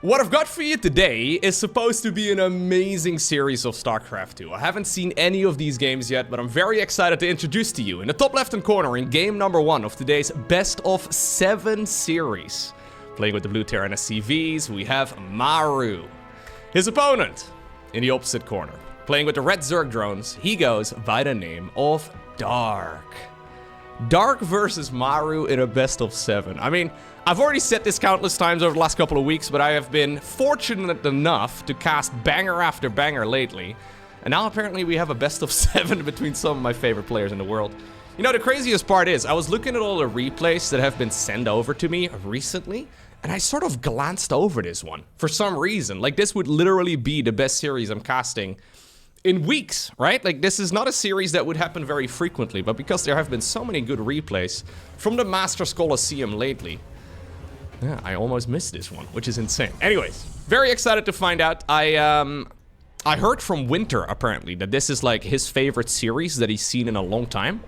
What I've got for you today is supposed to be an amazing series of StarCraft 2. I haven't seen any of these games yet, but I'm very excited to introduce to you. In the top left-hand corner, in game number 1 of today's Best-of-7 series. Playing with the blue Terran SCVs, we have Maru. His opponent, in the opposite corner, playing with the red Zerg drones, he goes by the name of Dark. Dark versus Maru in a Best-of-7. I mean, I've already said this countless times over the last couple of weeks, but I have been fortunate enough to cast banger after banger lately. And now apparently we have a Best-of-7 between some of my favorite players in the world. You know, the craziest part is, I was looking at all the replays that have been sent over to me recently, and I sort of glanced over this one for some reason. Like, this would literally be the best series I'm casting in weeks, right? Like, this is not a series that would happen very frequently, but because there have been so many good replays from the Masters Coliseum lately, yeah, I almost missed this one, which is insane. Anyways, very excited to find out. I heard from Winter, apparently, that this is like his favorite series that he's seen in a long time.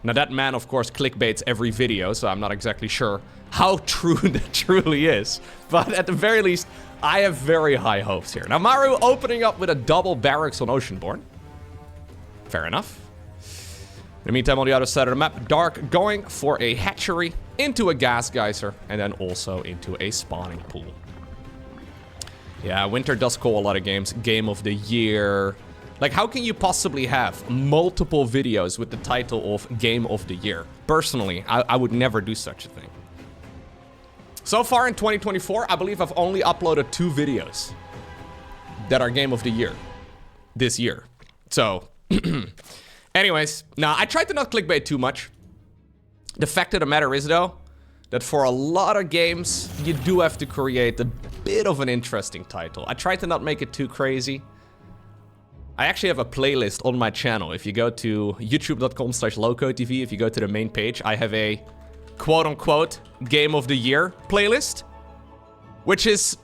Now, that man, of course, clickbaits every video, so I'm not exactly sure how true that truly is. But at the very least, I have very high hopes here. Now, Maru opening up with a double barracks on Oceanborn. Fair enough. In the meantime, on the other side of the map, Dark going for a hatchery, into a gas geyser, and then also into a spawning pool. Yeah, Winter does call a lot of games Game of the Year. Like, how can you possibly have multiple videos with the title of Game of the Year? Personally, I would never do such a thing. So far in 2024, I believe I've only uploaded 2 videos that are Game of the Year this year. So, anyways, now I tried to not clickbait too much. The fact of the matter is, though, that for a lot of games, you do have to create a bit of an interesting title. I tried to not make it too crazy. I actually have a playlist on my channel. If you go to youtube.com/LowkoTV, if you go to the main page, I have a quote-unquote Game of the Year playlist, which is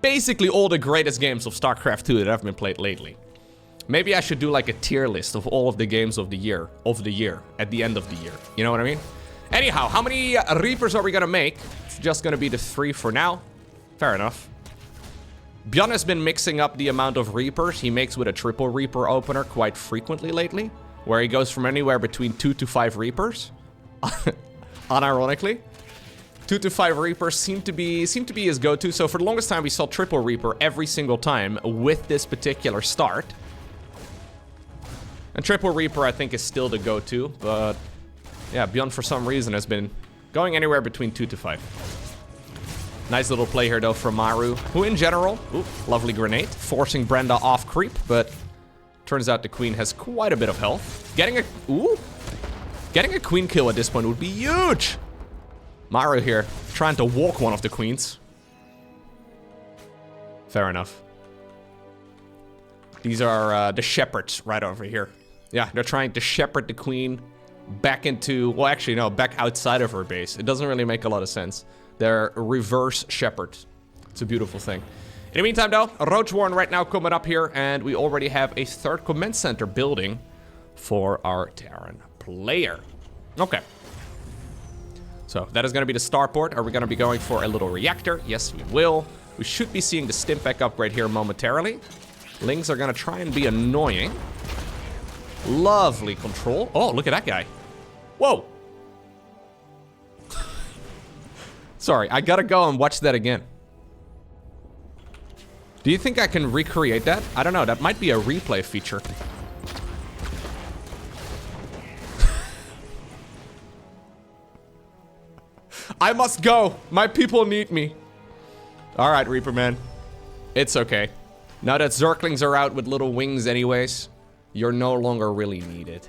basically all the greatest games of StarCraft 2 that have been played lately. Maybe I should do like a tier list of all of the games of the year at the end of the year. You know what I mean? Anyhow, how many Reapers are we gonna make? It's just gonna be the 3 for now. Fair enough. Bjorn has been mixing up the amount of Reapers he makes with a triple Reaper opener quite frequently lately, where he goes from anywhere between 2 to 5 Reapers. Unironically. 2 to 5 Reapers seem to be his go-to. So for the longest time, we saw triple Reaper every single time with this particular start. And triple Reaper, I think, is still the go-to, but yeah, Bjorn for some reason has been going anywhere between 2 to 5. Nice little play here, though, from Maru, who in general, ooh, lovely grenade, forcing Brenda off creep, but turns out the Queen has quite a bit of health. Getting a Queen kill at this point would be huge. Maru here, trying to walk one of the Queens. Fair enough. These are the shepherds right over here. Yeah, they're trying to shepherd the Queen back into, well, actually, no, back outside of her base. It doesn't really make a lot of sense. They're reverse shepherds. It's a beautiful thing. In the meantime, though, Roach Warren right now coming up here, and we already have a 3rd command center building for our Terran player. Okay. So that is going to be the starport. Are we going to be going for a little reactor? Yes, we will. We should be seeing the Stimpak upgrade here momentarily. Lings are going to try and be annoying. Lovely control. Oh, look at that guy. Whoa. Sorry, I gotta go and watch that again. Do you think I can recreate that? I don't know. That might be a replay feature. I must go. My people need me. All right, Reaper man. It's okay. Now that Zerglings are out with little wings anyways, you're no longer really needed.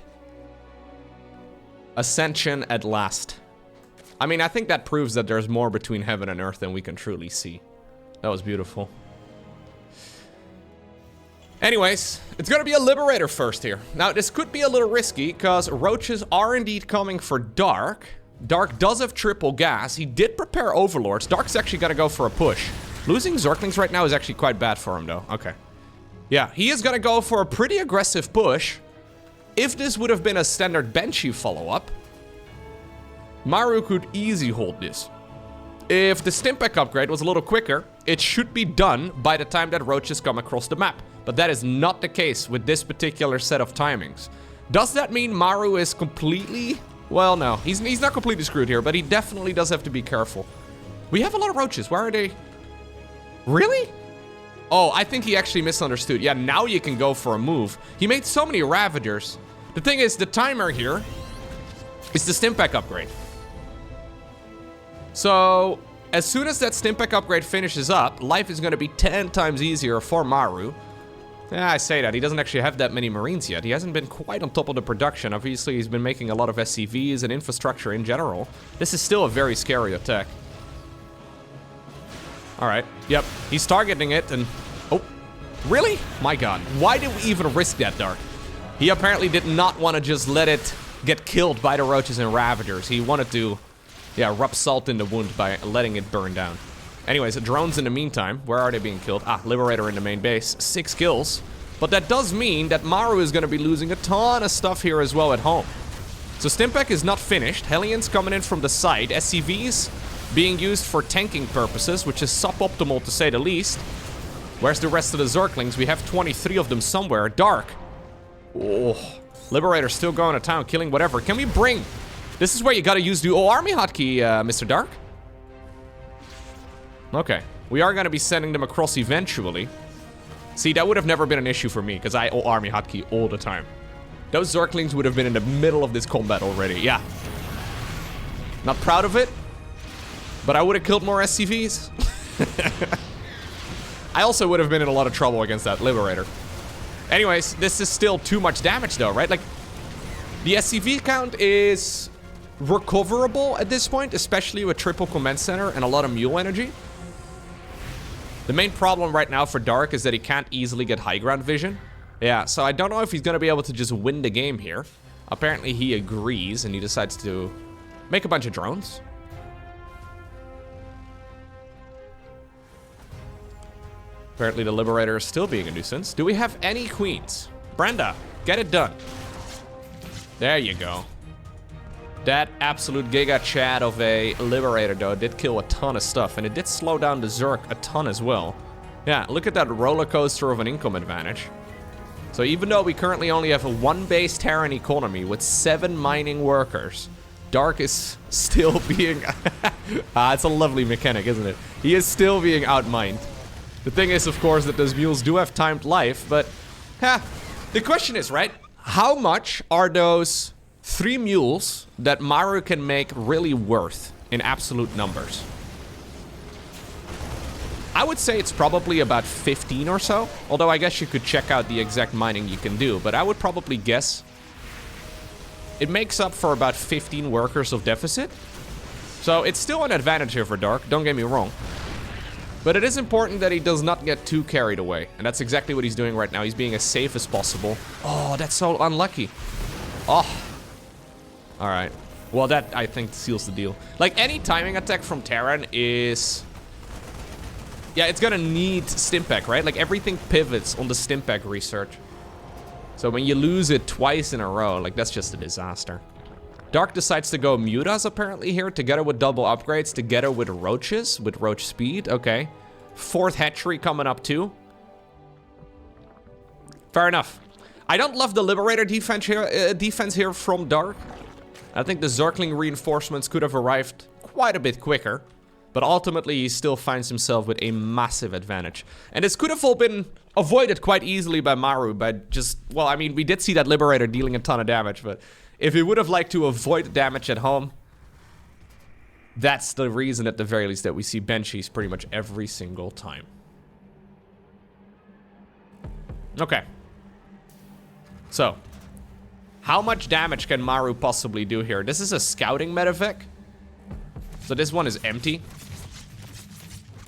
Ascension at last. I mean, I think that proves that there's more between heaven and earth than we can truly see. That was beautiful. Anyways, it's gonna be a Liberator first here. Now, this could be a little risky, because Roaches are indeed coming for Dark. Dark does have triple gas. He did prepare Overlords. Dark's actually gonna go for a push. Losing Zerglings right now is actually quite bad for him, though. Okay. Yeah, he is gonna go for a pretty aggressive push. If this would have been a standard Banshee follow-up, Maru could easily hold this. If the Stimpack upgrade was a little quicker, it should be done by the time that roaches come across the map. But that is not the case with this particular set of timings. Does that mean Maru is completely... Well, no. He's not completely screwed here, but he definitely does have to be careful. We have a lot of roaches. Where are they? Really? Oh, I think he actually misunderstood. Yeah, now you can go for a move. He made so many Ravagers. The thing is, the timer here is the Stimpack upgrade. So, as soon as that Stimpack upgrade finishes up, life is going to be 10 times easier for Maru. Yeah, I say that. He doesn't actually have that many Marines yet. He hasn't been quite on top of the production. Obviously, he's been making a lot of SCVs and infrastructure in general. This is still a very scary attack. Alright. Yep. He's targeting it and... Oh. Really? My god. Why did we even risk that, Dark? He apparently did not want to just let it get killed by the roaches and Ravagers. He wanted to... Yeah, rub salt in the wound by letting it burn down. Anyways, drones in the meantime. Where are they being killed? Ah, Liberator in the main base. 6 kills. But that does mean that Maru is going to be losing a ton of stuff here as well at home. So Stimpack is not finished. Hellions coming in from the side. SCVs being used for tanking purposes, which is suboptimal to say the least. Where's the rest of the Zerglings? We have 23 of them somewhere. Dark. Oh. Liberator still going to town, killing whatever. Can we bring... This is where you gotta use the army hotkey, Mr. Dark. Okay. We are gonna be sending them across eventually. See, that would have never been an issue for me, because I army hotkey all the time. Those Zerglings would have been in the middle of this combat already, yeah. Not proud of it, but I would have killed more SCVs. I also would have been in a lot of trouble against that Liberator. Anyways, this is still too much damage though, right? Like, the SCV count is... recoverable at this point, especially with triple command center and a lot of mule energy. The main problem right now for Dark is that he can't easily get high ground vision. Yeah, so I don't know if he's gonna be able to just win the game here. Apparently he agrees and he decides to make a bunch of drones. Apparently the Liberator is still being a nuisance. Do we have any queens? Brenda, get it done. There you go. That absolute Giga Chad of a Liberator, though, did kill a ton of stuff. And it did slow down the Zerg a ton as well. Yeah, look at that roller coaster of an income advantage. So even though we currently only have a 1 base Terran economy with 7 mining workers, Dark is still being... it's a lovely mechanic, isn't it? He is still being outmined. The thing is, of course, that those mules do have timed life, but... the question is, right? How much are those... 3 mules that Maru can make really worth in absolute numbers? I would say it's probably about 15 or so. Although I guess you could check out the exact mining you can do. But I would probably guess it makes up for about 15 workers of deficit. So it's still an advantage here for Dark, don't get me wrong. But it is important that he does not get too carried away. And that's exactly what he's doing right now. He's being as safe as possible. Oh, that's so unlucky. Oh. Alright. Well, that, I think, seals the deal. Like, any timing attack from Terran is... Yeah, it's gonna need Stimpack, right? Like, everything pivots on the Stimpack research. So when you lose it twice in a row, like, that's just a disaster. Dark decides to go Mutas, apparently, here, together with double upgrades, together with Roaches, with Roach Speed. Okay. 4th hatchery coming up, too. Fair enough. I don't love the Liberator defense here from Dark. I think the Zergling reinforcements could have arrived quite a bit quicker. But ultimately, he still finds himself with a massive advantage. And this could have all been avoided quite easily by Maru. By just, well, I mean, we did see that Liberator dealing a ton of damage. But if he would have liked to avoid the damage at home, that's the reason at the very least that we see Banshees pretty much every single time. Okay. So, how much damage can Maru possibly do here? This is a scouting medevac. So this one is empty.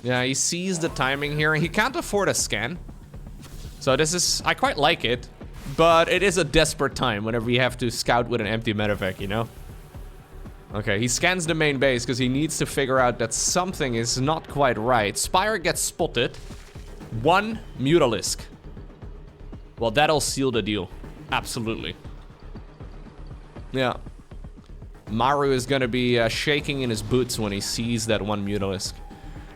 Yeah, he sees the timing here. He can't afford a scan. So this is... I quite like it. But it is a desperate time whenever you have to scout with an empty medevac, you know? Okay, he scans the main base because he needs to figure out that something is not quite right. Spire gets spotted. 1 Mutalisk. Well, that'll seal the deal. Absolutely. Yeah. Maru is gonna be shaking in his boots when he sees that one Mutalisk.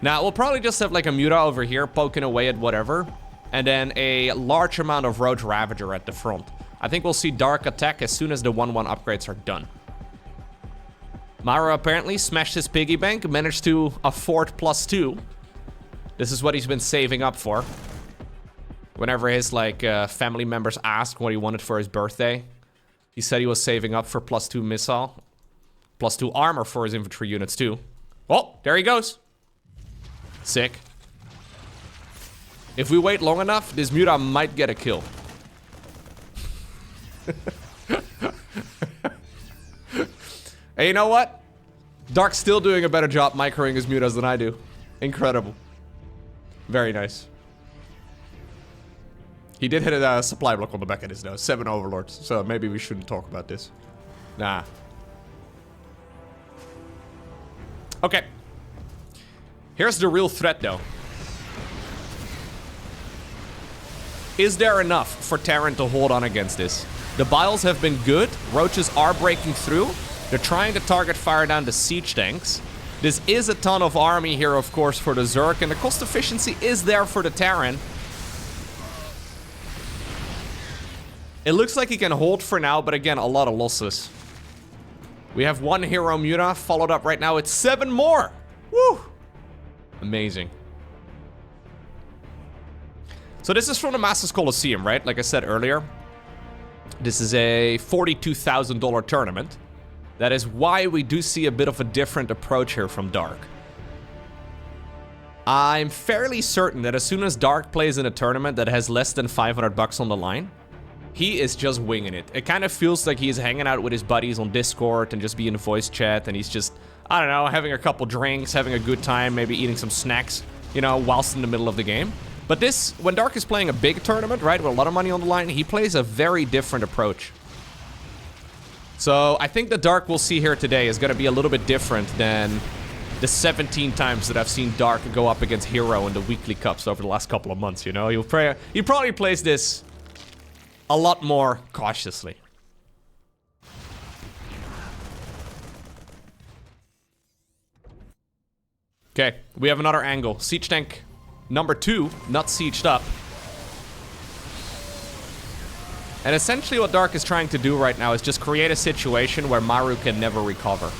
Now, we'll probably just have like a Muta over here poking away at whatever, and then a large amount of Roach Ravager at the front. I think we'll see Dark attack as soon as the 1-1 upgrades are done. Maru apparently smashed his piggy bank, managed to afford +2. This is what he's been saving up for. Whenever his like family members ask what he wanted for his birthday, he said he was saving up for +2 missile, +2 armor for his infantry units too. Oh, there he goes. Sick. If we wait long enough, this Muta might get a kill. Hey, you know what? Dark's still doing a better job microing his Mutas than I do. Incredible. Very nice. He did hit a supply block on the back of his though. 7 Overlords. So maybe we shouldn't talk about this. Nah. Okay. Here's the real threat though. Is there enough for Terran to hold on against this? The Biles have been good. Roaches are breaking through. They're trying to target fire down the siege tanks. This is a ton of army here, of course, for the Zerg. And the cost efficiency is there for the Terran. It looks like he can hold for now, but again, a lot of losses. We have 1 hero Muta followed up right now. It's 7 more. Woo! Amazing. So this is from the Masters Coliseum, right? Like I said earlier. This is a $42,000 tournament. That is why we do see a bit of a different approach here from Dark. I'm fairly certain that as soon as Dark plays in a tournament that has less than 500 bucks on the line, he is just winging it. It kind of feels like he's hanging out with his buddies on Discord and just being in voice chat, and he's just, I don't know, having a couple drinks, having a good time, maybe eating some snacks, you know, whilst in the middle of the game. But this, when Dark is playing a big tournament, right, with a lot of money on the line, he plays a very different approach. So I think the Dark we'll see here today is going to be a little bit different than the 17 times that I've seen Dark go up against Hero in the weekly cups over the last couple of months, you know? He probably plays this a lot more cautiously. Okay, we have another angle. Siege tank number 2, not sieged up. And essentially what Dark is trying to do right now is just create a situation where Maru can never recover.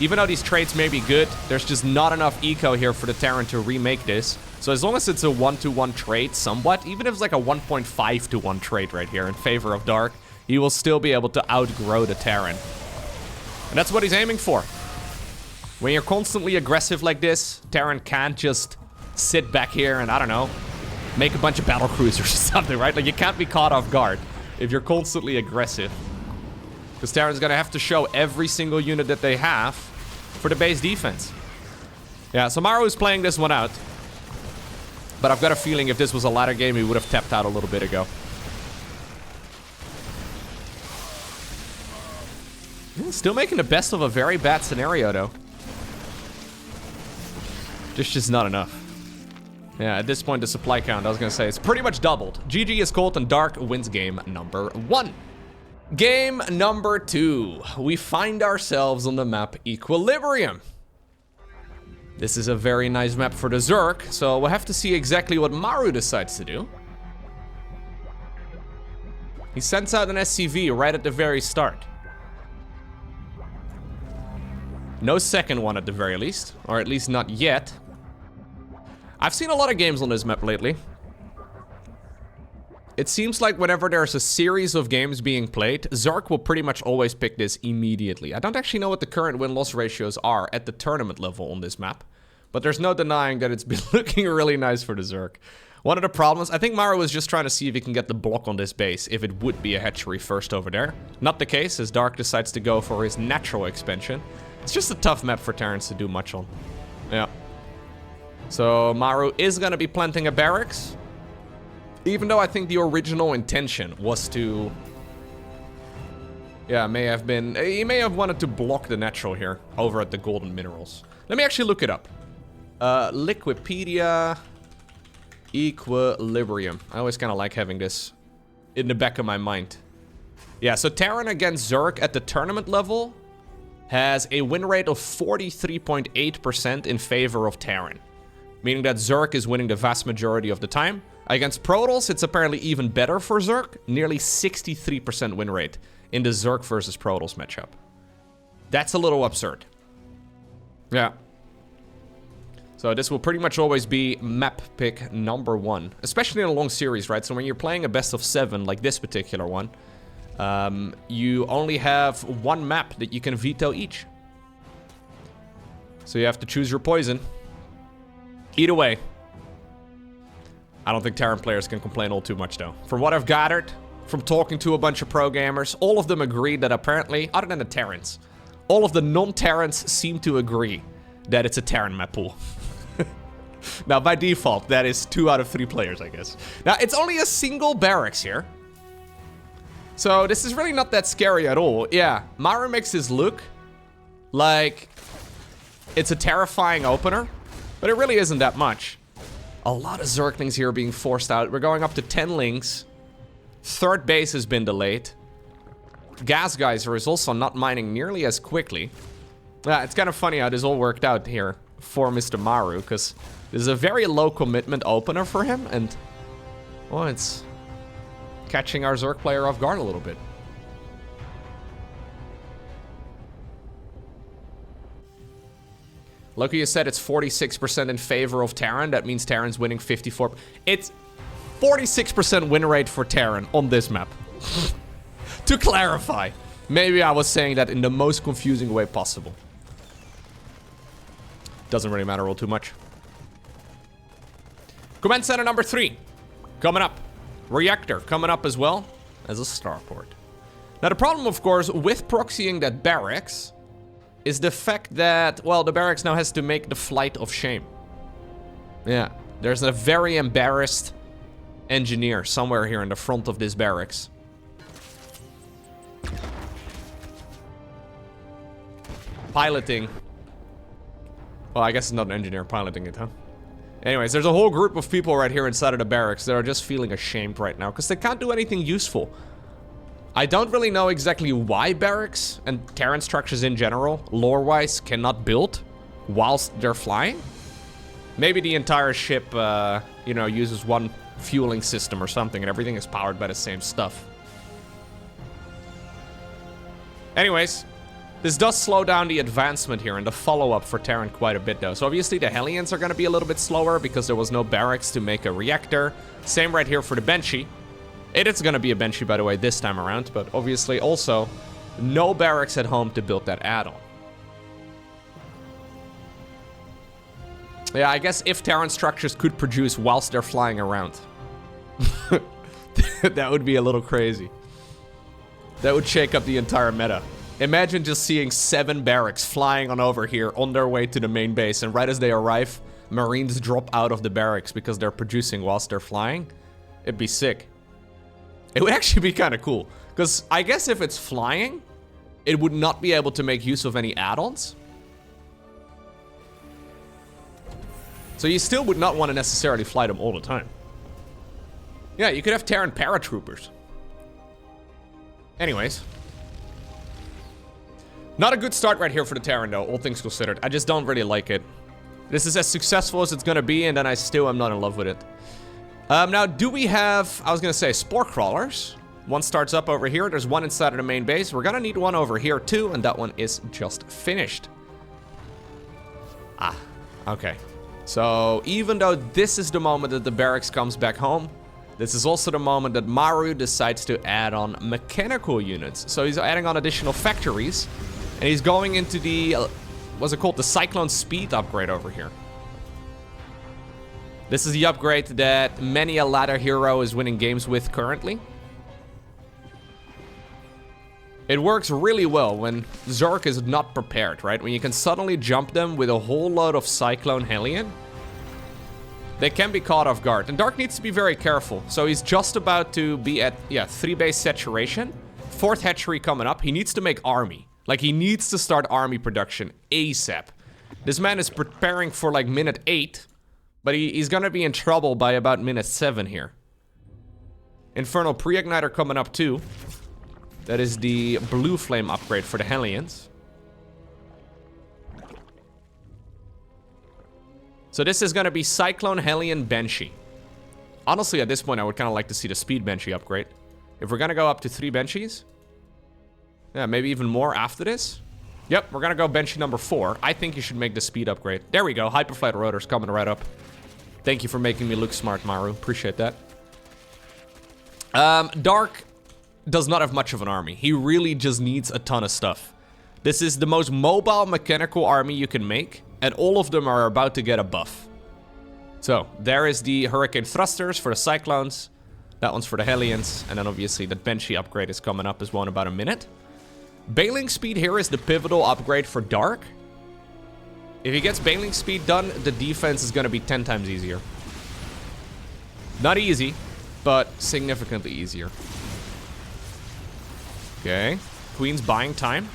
Even though these trades may be good, there's just not enough eco here for the Terran to remake this. So as long as it's a 1-to-1 trade somewhat, even if it's like a 1.5-to-1 trade right here in favor of Dark, he will still be able to outgrow the Terran. And that's what he's aiming for. When you're constantly aggressive like this, Terran can't just sit back here and, I don't know, make a bunch of battle cruisers or something, right? Like, you can't be caught off guard if you're constantly aggressive. Because Terran's gonna have to show every single unit that they have for the base defense. Yeah, so Maru is playing this one out. But I've got a feeling if this was a ladder game, he would have tapped out a little bit ago. Still making the best of a very bad scenario, though. Just not enough. Yeah, at this point, the supply count, I was gonna say, it's pretty much doubled. GG is called and Dark wins game number 1. Game number 2. We find ourselves on the map Equilibrium. This is a very nice map for the Zerg, so we'll have to see exactly what Maru decides to do. He sends out an SCV right at the very start. No second one at the very least, or at least not yet. I've seen a lot of games on this map lately. It seems like whenever there's a series of games being played, Zerg will pretty much always pick this immediately. I don't actually know what the current win-loss ratios are at the tournament level on this map, but there's no denying that it's been looking really nice for the Zerg. One of the problems, I think Maru was just trying to see if he can get the block on this base, if it would be a hatchery first over there. Not the case, as Dark decides to go for his natural expansion. It's just a tough map for Terrans to do much on. Yeah. So Maru is going to be planting a barracks. Even though I think the original intention was to... Yeah, may have been... He may have wanted to block the natural here over at the golden minerals. Let me actually look it up. Liquipedia... Equilibrium. I always kind of like having this in the back of my mind. Yeah, so Terran against Zerg at the tournament level has a win rate of 43.8% in favor of Terran, meaning that Zerg is winning the vast majority of the time. Against Protoss, it's apparently even better for Zerg, nearly 63% win rate in the Zerg versus Protoss matchup. That's a little absurd. Yeah. So this will pretty much always be map pick number 1, especially in a long series, right? So when you're playing a best of 7, like this particular one, you only have one map that you can veto each. So you have to choose your poison. Either way, I don't think Terran players can complain all too much, though. From what I've gathered, from talking to a bunch of pro gamers, all of them agree that apparently, other than the Terrans, all of the non-Terrans seem to agree that it's a Terran map pool. Now, by default, that is 2 out of 3 players, I guess. Now, it's only a single barracks here. So, this is really not that scary at all. Yeah, Maru makes this look like it's a terrifying opener, but it really isn't that much. A lot of Zerglings here being forced out. We're going up to 10 links. Third base has been delayed. Kijkwijzer is also not mining nearly as quickly. Yeah, it's kind of funny how this all worked out here for Mr. Maru, because this is a very low commitment opener for him, and, well, it's catching our Zerg player off guard a little bit. Loki, you said it's 46% in favor of Terran. That means Terran's winning 54. It's 46% win rate for Terran on this map. To clarify, maybe I was saying that in the most confusing way possible. Doesn't really matter all too much. Command center number 3 coming up. Reactor coming up as well as a starport. Now the problem, of course, with proxying that barracks is the fact that, well, the barracks now has to make the flight of shame. Yeah, there's a very embarrassed engineer somewhere here in the front of this barracks. Piloting. Well, I guess it's not an engineer piloting it, huh? Anyways, there's a whole group of people right here inside of the barracks that are just feeling ashamed right now because they can't do anything useful. I don't really know exactly why barracks and Terran structures in general, lore-wise, cannot build whilst they're flying. Maybe the entire ship, you know, uses one fueling system or something and everything is powered by the same stuff. Anyways, this does slow down the advancement here and the follow-up for Terran quite a bit, though. So obviously the Hellions are going to be a little bit slower because there was no barracks to make a reactor. Same right here for the Banshee. It is going to be a Banshee, by the way, this time around, but obviously also no barracks at home to build that add-on. Yeah, I guess if Terran structures could produce whilst they're flying around. That would be a little crazy. That would shake up the entire meta. Imagine just seeing 7 barracks flying on over here on their way to the main base, and right as they arrive, Marines drop out of the barracks because they're producing whilst they're flying. It'd be sick. It would actually be kind of cool, because I guess if it's flying, it would not be able to make use of any add-ons. So you still would not want to necessarily fly them all the time. Yeah, you could have Terran paratroopers. Anyways. Not a good start right here for the Terran, though, all things considered. I just don't really like it. This is as successful as it's gonna be, and then I still am not in love with it. Now, do we have, I was gonna say, spore crawlers? One starts up over here. There's one inside of the main base. We're gonna need one over here, too, and that one is just finished. Ah, okay. So, even though this is the moment that the barracks comes back home, this is also the moment that Maru decides to add on mechanical units. So he's adding on additional factories, and he's going into the, what's it called? The Cyclone Speed upgrade over here. This is the upgrade that many a ladder hero is winning games with currently. It works really well when Zerg is not prepared, right? When you can suddenly jump them with a whole load of Cyclone Hellion, they can be caught off guard. And Dark needs to be very careful. So he's just about to be at, 3 base saturation. 4th hatchery coming up. He needs to make army. Like, he needs to start army production ASAP. This man is preparing for, like, minute 8. But he's gonna be in trouble by about minute 7 here. Infernal Pre-Igniter coming up, too. That is the Blue Flame upgrade for the Hellions. So this is going to be Cyclone, Hellion, Banshee. Honestly, at this point, I would kind of like to see the Speed Banshee upgrade. If we're going to go up to 3 Banshees. Yeah, maybe even more after this. Yep, we're going to go Banshee number 4. I think you should make the speed upgrade. There we go. Hyperflight rotors coming right up. Thank you for making me look smart, Maru. Appreciate that. Dark does not have much of an army. He really just needs a ton of stuff. This is the most mobile mechanical army you can make. And all of them are about to get a buff. So, there is the Hurricane Thrusters for the Cyclones. That one's for the Hellions. And then obviously the Banshee upgrade is coming up as well in about a minute. Bailing Speed here is the pivotal upgrade for Dark. If he gets Bailing Speed done, the defense is going to be 10 times easier. Not easy, but significantly easier. Okay. Queen's buying time.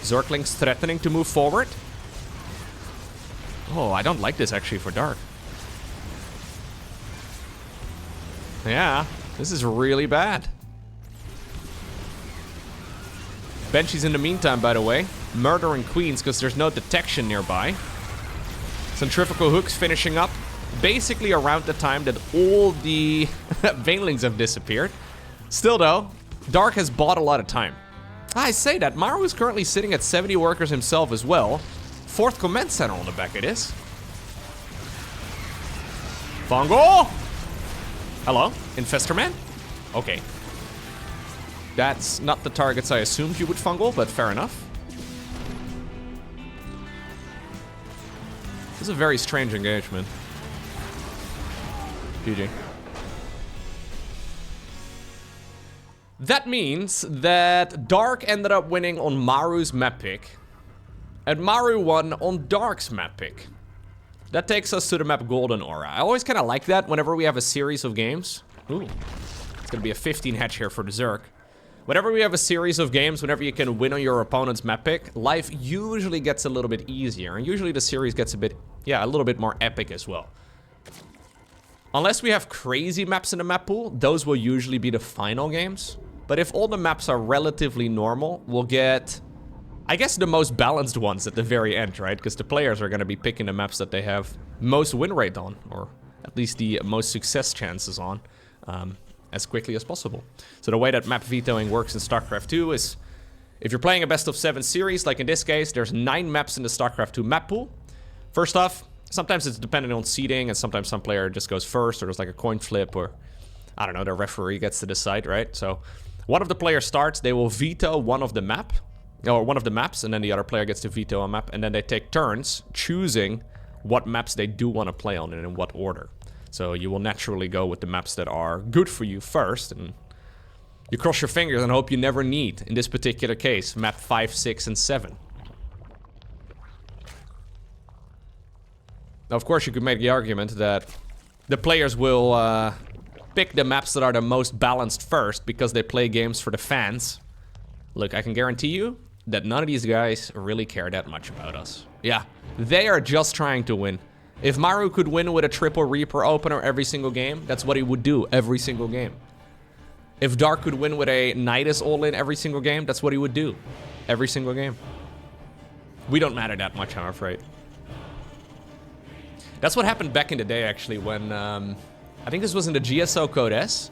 Zergling's threatening to move forward. Oh, I don't like this actually for Dark. Yeah, this is really bad. Banshees in the meantime, by the way, murdering queens because there's no detection nearby. Centrifugal hooks finishing up basically around the time that all the Banelings have disappeared. Still though, Dark has bought a lot of time. I say that, Maru is currently sitting at 70 workers himself as well. 4th command center on the back of this. Fungal! Hello, Infestorman? Okay. That's not the targets I assumed you would fungal, but fair enough. This is a very strange engagement. GG. That means that Dark ended up winning on Maru's map pick. And Maru won on Dark's map pick. That takes us to the map Golden Aura. I always kind of like that whenever we have a series of games. Ooh. It's going to be a 15 hatch here for the Zerg. Whenever we have a series of games, whenever you can win on your opponent's map pick, life usually gets a little bit easier. And usually the series gets a little bit more epic as well. Unless we have crazy maps in the map pool, those will usually be the final games. But if all the maps are relatively normal, we'll get, I guess, the most balanced ones at the very end, right? Because the players are going to be picking the maps that they have most win rate on, or at least the most success chances on, as quickly as possible. So the way that map vetoing works in StarCraft 2 is, if you're playing a best-of-7 series, like in this case, there's 9 maps in the StarCraft 2 map pool. First off, sometimes it's dependent on seeding, and sometimes some player just goes first, or there's like a coin flip, or I don't know, the referee gets to decide, right? So one of the players starts, they will veto one of the maps, and then the other player gets to veto a map, and then they take turns choosing what maps they do want to play on and in what order. So you will naturally go with the maps that are good for you first, and you cross your fingers and hope you never need, in this particular case, map 5, 6, and 7. Now, of course, you could make the argument that the players will pick the maps that are the most balanced first because they play games for the fans. Look, I can guarantee you that none of these guys really care that much about us. Yeah, they are just trying to win. If Maru could win with a triple Reaper opener every single game, that's what he would do every single game. If Dark could win with a Nidus all-in every single game, that's what he would do every single game. We don't matter that much, I'm afraid. That's what happened back in the day, actually, when, I think this was in the GSO Code S,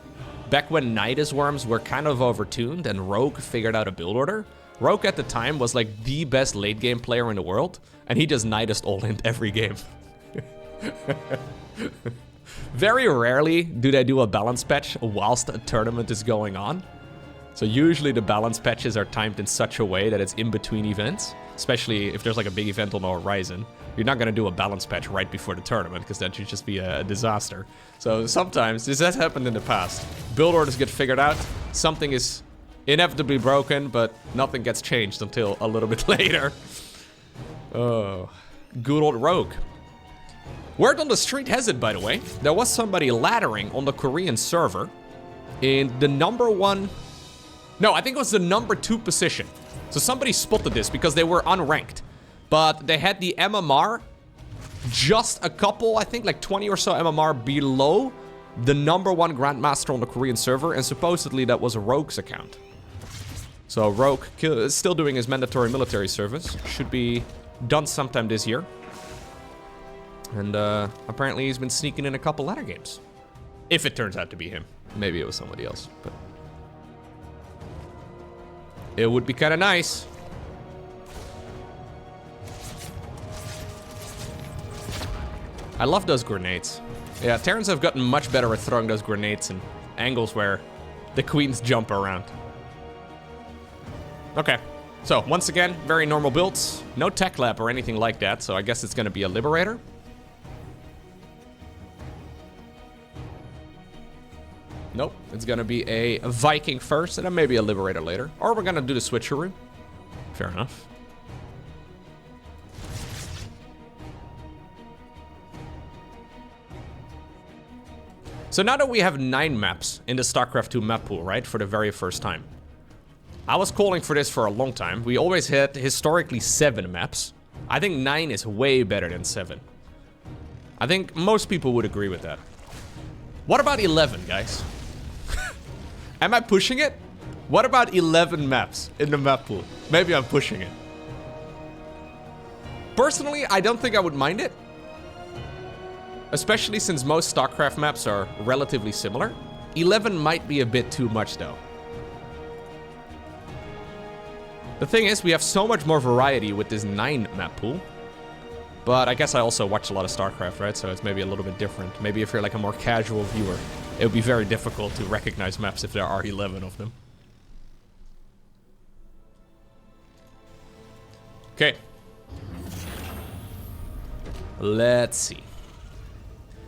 back when Nidus Worms were kind of overtuned and Rogue figured out a build order. Rogue at the time was like the best late game player in the world, and he just Nidus all-in every game. Very rarely do they do a balance patch whilst a tournament is going on. So usually the balance patches are timed in such a way that it's in between events, especially if there's like a big event on the horizon. You're not going to do a balance patch right before the tournament because that should just be a disaster. So sometimes this has happened in the past. Build orders get figured out, something is inevitably broken, but nothing gets changed until a little bit later. Oh, good old Rogue. Word on the street has it, by the way, there was somebody laddering on the Korean server in the #1... No, I think it was the #2 position. So somebody spotted this because they were unranked. But they had the MMR just a couple, I think like 20 or so MMR below the #1 Grandmaster on the Korean server. And supposedly that was a Rogue's account. So Rogue is still doing his mandatory military service. Should be done sometime this year. And apparently he's been sneaking in a couple ladder games. If it turns out to be him. Maybe it was somebody else, but it would be kind of nice. I love those grenades. Yeah, Terrans have gotten much better at throwing those grenades in angles where the queens jump around. Okay, so once again, very normal builds. No tech lab or anything like that, so I guess it's gonna be a Liberator. Nope, it's gonna be a Viking first and then maybe a Liberator later. Or we're gonna do the switcheroo. Fair enough. So now that we have 9 maps in the StarCraft 2 map pool, right, for the very first time. I was calling for this for a long time. We always had historically 7 maps. I think 9 is way better than 7. I think most people would agree with that. What about 11, guys? Am I pushing it? What about 11 maps in the map pool? Maybe I'm pushing it. Personally, I don't think I would mind it. Especially since most StarCraft maps are relatively similar. 11 might be a bit too much though. The thing is, we have so much more variety with this 9 map pool. But I guess I also watch a lot of StarCraft, right? So it's maybe a little bit different. Maybe if you're like a more casual viewer, it would be very difficult to recognize maps if there are 11 of them. Okay. Let's see.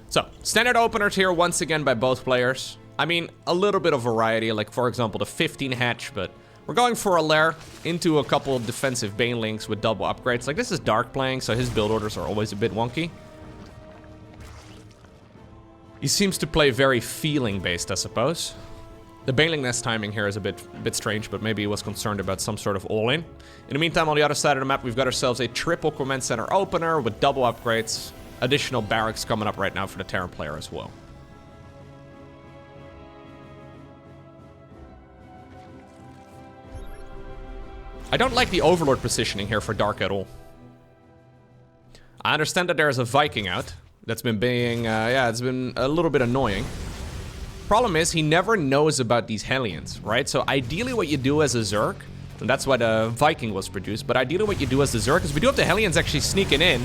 So, standard openers here once again by both players. I mean, a little bit of variety, like for example the 15 hatch, but we're going for a lair into a couple of defensive banelings with double upgrades. Like this is Dark playing, so his build orders are always a bit wonky. He seems to play very feeling based, I suppose. The baneling nest timing here is a bit strange, but maybe he was concerned about some sort of all-in. In the meantime, on the other side of the map, we've got ourselves a triple command center opener with double upgrades. Additional barracks coming up right now for the Terran player as well. I don't like the Overlord positioning here for Dark at all. I understand that there's a Viking out. That's been being, yeah, it's been a little bit annoying. Problem is, he never knows about these Hellions, right? So ideally what you do as a Zerg, and that's why the Viking was produced, but ideally what you do as the Zerg is we do have the Hellions actually sneaking in.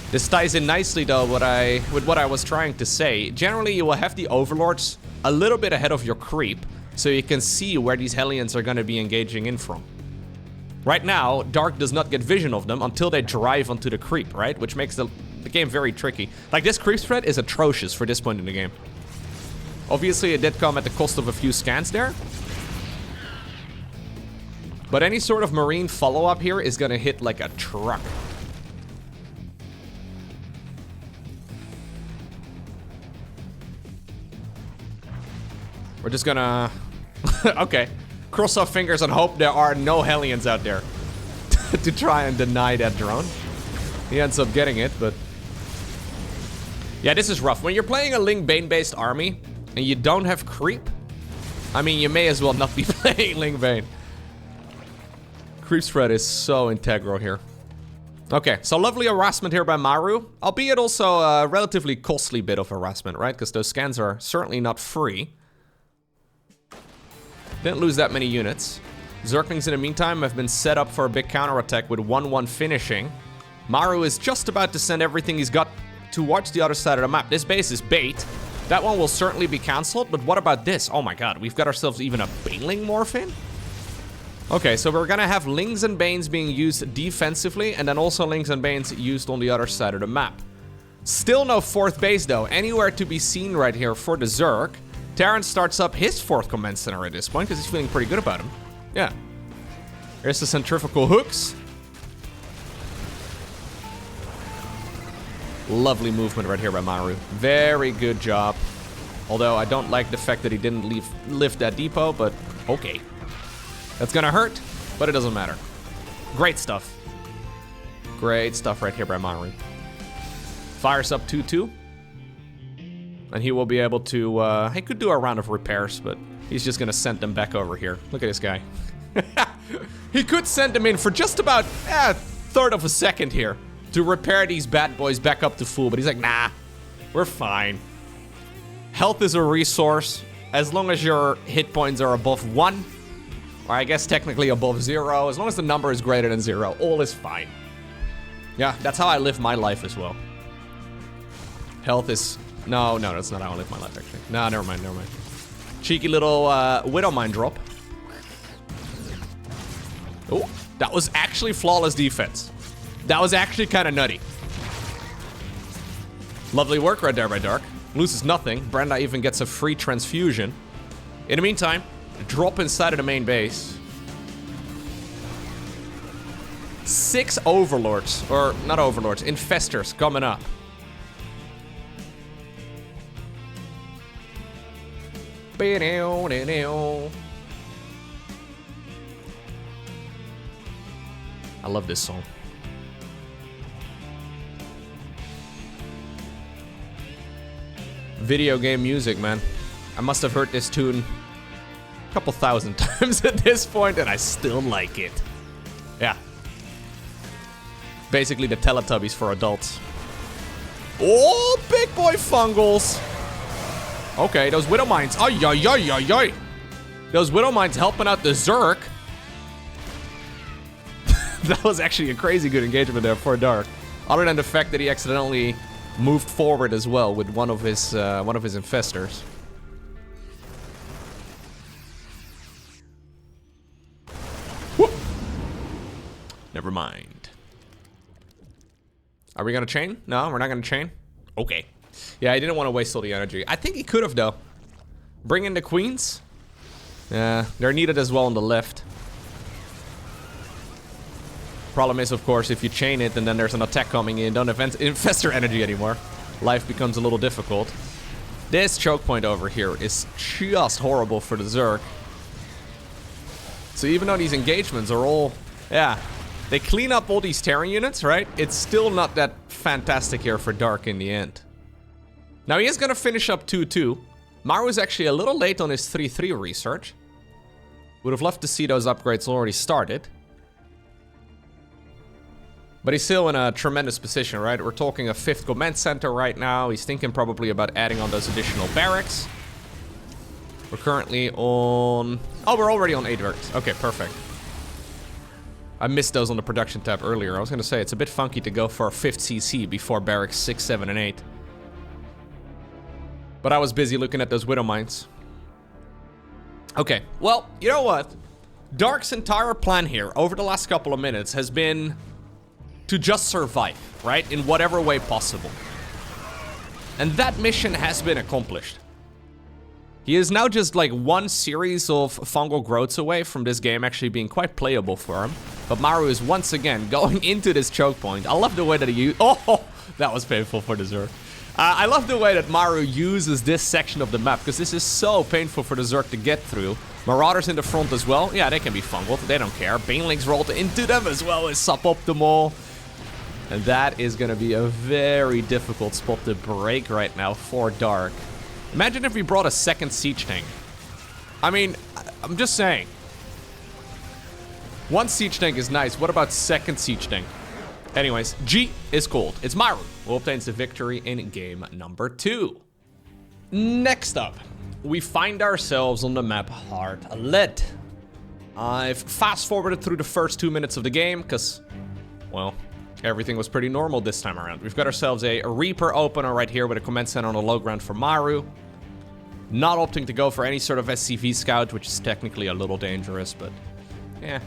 This ties in nicely though with what I was trying to say. Generally you will have the Overlords a little bit ahead of your creep, so you can see where these Hellions are going to be engaging in from. Right now, Dark does not get vision of them until they drive onto the creep, right? Which makes the game very tricky. Like, this creep spread is atrocious for this point in the game. Obviously, it did come at the cost of a few scans there. But any sort of marine follow-up here is going to hit like a truck. We're just gonna... okay. Cross our fingers and hope there are no Hellions out there to try and deny that drone. He ends up getting it, but... yeah, this is rough. When you're playing a Ling Bane-based army and you don't have creep, I mean, you may as well not be playing Ling Bane. Creep spread is so integral here. Okay, so lovely harassment here by Maru, albeit also a relatively costly bit of harassment, right? Because those scans are certainly not free. Didn't lose that many units. Zerglings in the meantime have been set up for a big counterattack with 1-1 finishing. Maru is just about to send everything he's got towards the other side of the map. This base is bait. That one will certainly be cancelled, but what about this? Oh my god, we've got ourselves even a Baneling morph in? Okay, so we're gonna have Lings and Banes being used defensively, and then also Lings and Banes used on the other side of the map. Still no 4th base though, anywhere to be seen right here for the Zerg. Terran starts up his 4th command center at this point, because he's feeling pretty good about him. Yeah. Here's the centrifugal hooks. Lovely movement right here by Maru. Very good job. Although I don't like the fact that he didn't lift that depot, but okay. That's gonna hurt, but it doesn't matter. Great stuff. Great stuff right here by Maru. Fires up 2-2. And he will be able to, he could do a round of repairs, but he's just gonna send them back over here. Look at this guy. He could send them in for just about a third of a second here. to repair these bad boys back up to full, but he's like, nah, we're fine. Health is a resource. As long as your hit points are above 1, or I guess technically above 0, as long as the number is greater than 0, all is fine. Yeah, that's how I live my life as well. Health is... No, that's not how I live my life, actually. No, never mind. Cheeky little Widow Mine drop. Oh, that was actually flawless defense. That was actually kind of nutty. Lovely work right there by Dark. Loses nothing. Brenda even gets a free transfusion. In the meantime, drop inside of the main base. 6 overlords, or not overlords, infestors coming up. I love this song. Video game music, man. I must have heard this tune a couple thousand times at this point, and I still like it. Yeah. Basically the Teletubbies for adults. Oh, big boy fungals. Okay, those Widow Mines. Ay. Those Widow Mines helping out the Zerk. That was actually a crazy good engagement there for Dark. Other than the fact that he accidentally moved forward as well with one of his infestors. Whoop. Never mind. Are we gonna chain? No, we're not gonna chain. Okay. Yeah, I didn't want to waste all the energy. I think he could have though. Bring in the queens. Yeah, they're needed as well on the left. Problem is, of course, if you chain it and then there's an attack coming in, don't infestor energy anymore. Life becomes a little difficult. This choke point over here is just horrible for the Zerg. So even though these engagements are all, yeah, they clean up all these Terran units, right? It's still not that fantastic here for Dark in the end. Now he is gonna finish up 2-2. Maru is actually a little late on his 3-3 research. Would have loved to see those upgrades already started. But he's still in a tremendous position, right? We're talking a 5th command center right now. He's thinking probably about adding on those additional barracks. We're currently on... Oh, we're already on 8 barracks. Okay, perfect. I missed those on the production tab earlier. I was going to say, it's a bit funky to go for a 5th CC before barracks 6, 7, and 8. But I was busy looking at those Widow Mines. Okay, well, you know what? Dark's entire plan here over the last couple of minutes has been to just survive, right? In whatever way possible. And that mission has been accomplished. He is now just like one series of fungal growths away from this game actually being quite playable for him. But Maru is once again going into this choke point. I love the way that he used... Oh, that was painful for the Zerg. I love the way that Maru uses this section of the map, because this is so painful for the Zerg to get through. Marauders in the front as well. Yeah, they can be fungled. They don't care. Banelings rolled into them as well as suboptimal. And that is going to be a very difficult spot to break right now for Dark. Imagine if we brought a second siege tank. I mean, I'm just saying. One siege tank is nice. What about second siege tank? Anyways, G is called. It's Maru who obtains the victory in game number 2. Next up, we find ourselves on the map Heartlet. I've fast-forwarded through the first 2 minutes of the game because, well, everything was pretty normal this time around. We've got ourselves a Reaper opener right here with a command center on the low ground for Maru. Not opting to go for any sort of SCV scout, which is technically a little dangerous, but yeah,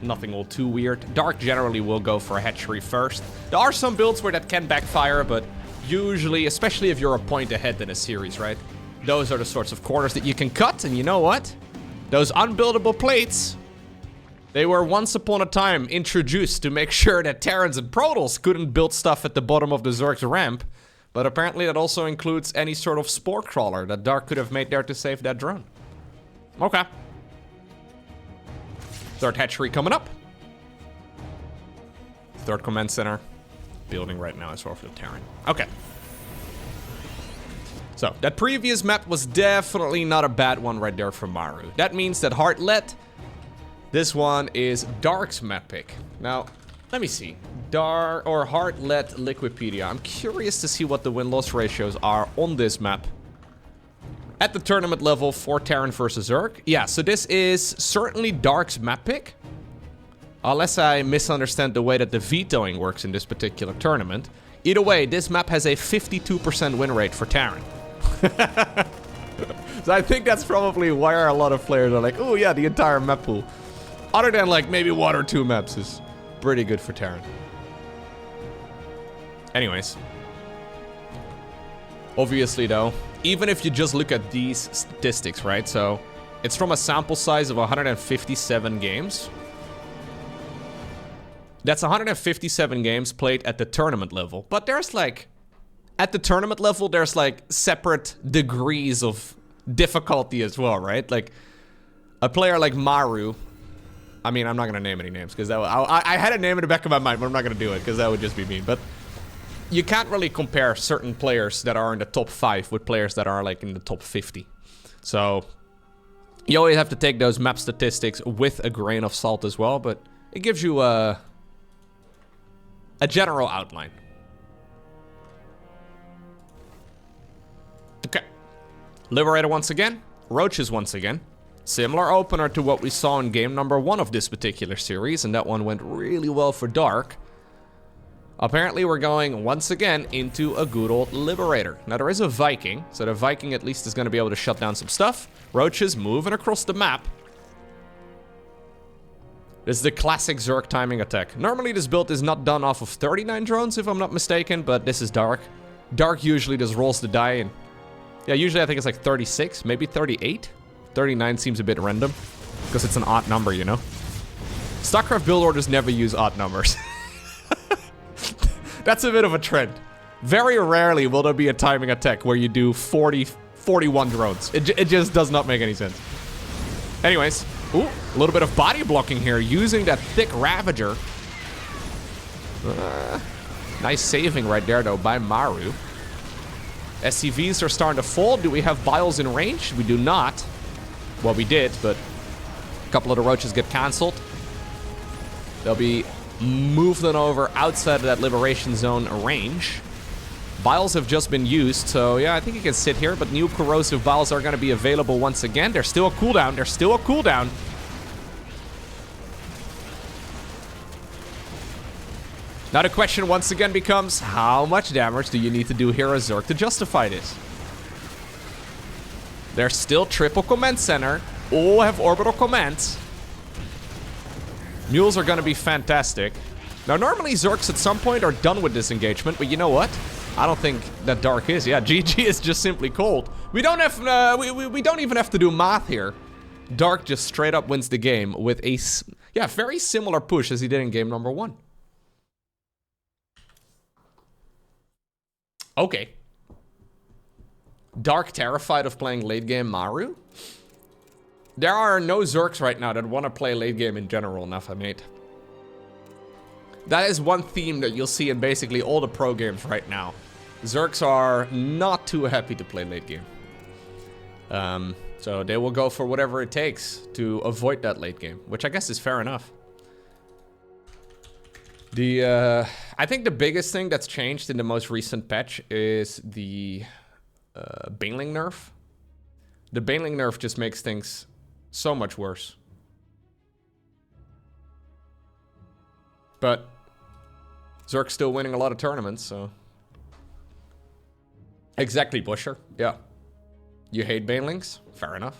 nothing all too weird. Dark generally will go for a hatchery first. There are some builds where that can backfire, but usually, especially if you're a point ahead in a series, right? Those are the sorts of corners that you can cut, and you know what? Those unbuildable plates, they were once upon a time introduced to make sure that Terrans and Protals couldn't build stuff at the bottom of the Zerg's ramp. But apparently that also includes any sort of spore crawler that Dark could have made there to save that drone. Okay. Third hatchery coming up. Third command center. Building right now as well for the Terran. Okay. So, that previous map was definitely not a bad one right there for Maru. That means that Heartlet... This one is Dark's map pick. Now, let me see. Heartlet Liquipedia. I'm curious to see what the win-loss ratios are on this map. At the tournament level for Terran versus Zerg. Yeah, so this is certainly Dark's map pick. Unless I misunderstand the way that the vetoing works in this particular tournament. Either way, this map has a 52% win rate for Terran. So I think that's probably why a lot of players are like, oh yeah, the entire map pool. Other than like maybe 1 or 2 maps is pretty good for Terran. Anyways. Obviously though, even if you just look at these statistics, right? So it's from a sample size of 157 games. That's 157 games played at the tournament level. But there's like, at the tournament level, there's like separate degrees of difficulty as well, right? Like a player like Maru. I mean, I'm not gonna name any names because I had a name in the back of my mind, but I'm not gonna do it because that would just be mean. But you can't really compare certain players that are in the top 5 with players that are like in the top 50. So you always have to take those map statistics with a grain of salt as well, but it gives you a general outline. Okay. Liberator once again. Roaches once again. Similar opener to what we saw in game number 1 of this particular series, and that one went really well for Dark. Apparently we're going once again into a good old Liberator. Now there is a Viking, so the Viking at least is going to be able to shut down some stuff. Roaches moving across the map. This is the classic Zerg timing attack. Normally this build is not done off of 39 drones if I'm not mistaken, but this is Dark. Dark usually just rolls the die and... yeah, usually I think it's like 36, maybe 38. 39 seems a bit random, because it's an odd number, you know? StarCraft build orders never use odd numbers. That's a bit of a trend. Very rarely will there be a timing attack where you do 41 drones. It just does not make any sense. Anyways, ooh, a little bit of body blocking here, using that thick Ravager. Nice saving right there, though, by Maru. SCVs are starting to fall. Do we have Biles in range? We do not. Well, we did, but a couple of the roaches get cancelled. They'll be moving over outside of that liberation zone range. Biles have just been used, so yeah, I think you can sit here, but new corrosive Biles are going to be available once again. There's still a cooldown. There's still a cooldown. Now the question once again becomes, how much damage do you need to do here as Zerg to justify this? There's still triple command center. All have orbital commands. Mules are gonna be fantastic. Now normally Zergs at some point are done with this engagement, but you know what? I don't think that Dark is. Yeah, GG is just simply cold. We don't have we don't even have to do math here. Dark just straight up wins the game with a very similar push as he did in game number 1. Okay. Dark terrified of playing late game Maru? There are no Zergs right now that want to play late game in general, mate. That is one theme that you'll see in basically all the pro games right now. Zergs are not too happy to play late game. So they will go for whatever it takes to avoid that late game, which I guess is fair enough. I think the biggest thing that's changed in the most recent patch is the Baneling nerf. The Baneling nerf just makes things so much worse. But Zerg's still winning a lot of tournaments, so... Exactly, Busher. Yeah. You hate Banelings? Fair enough.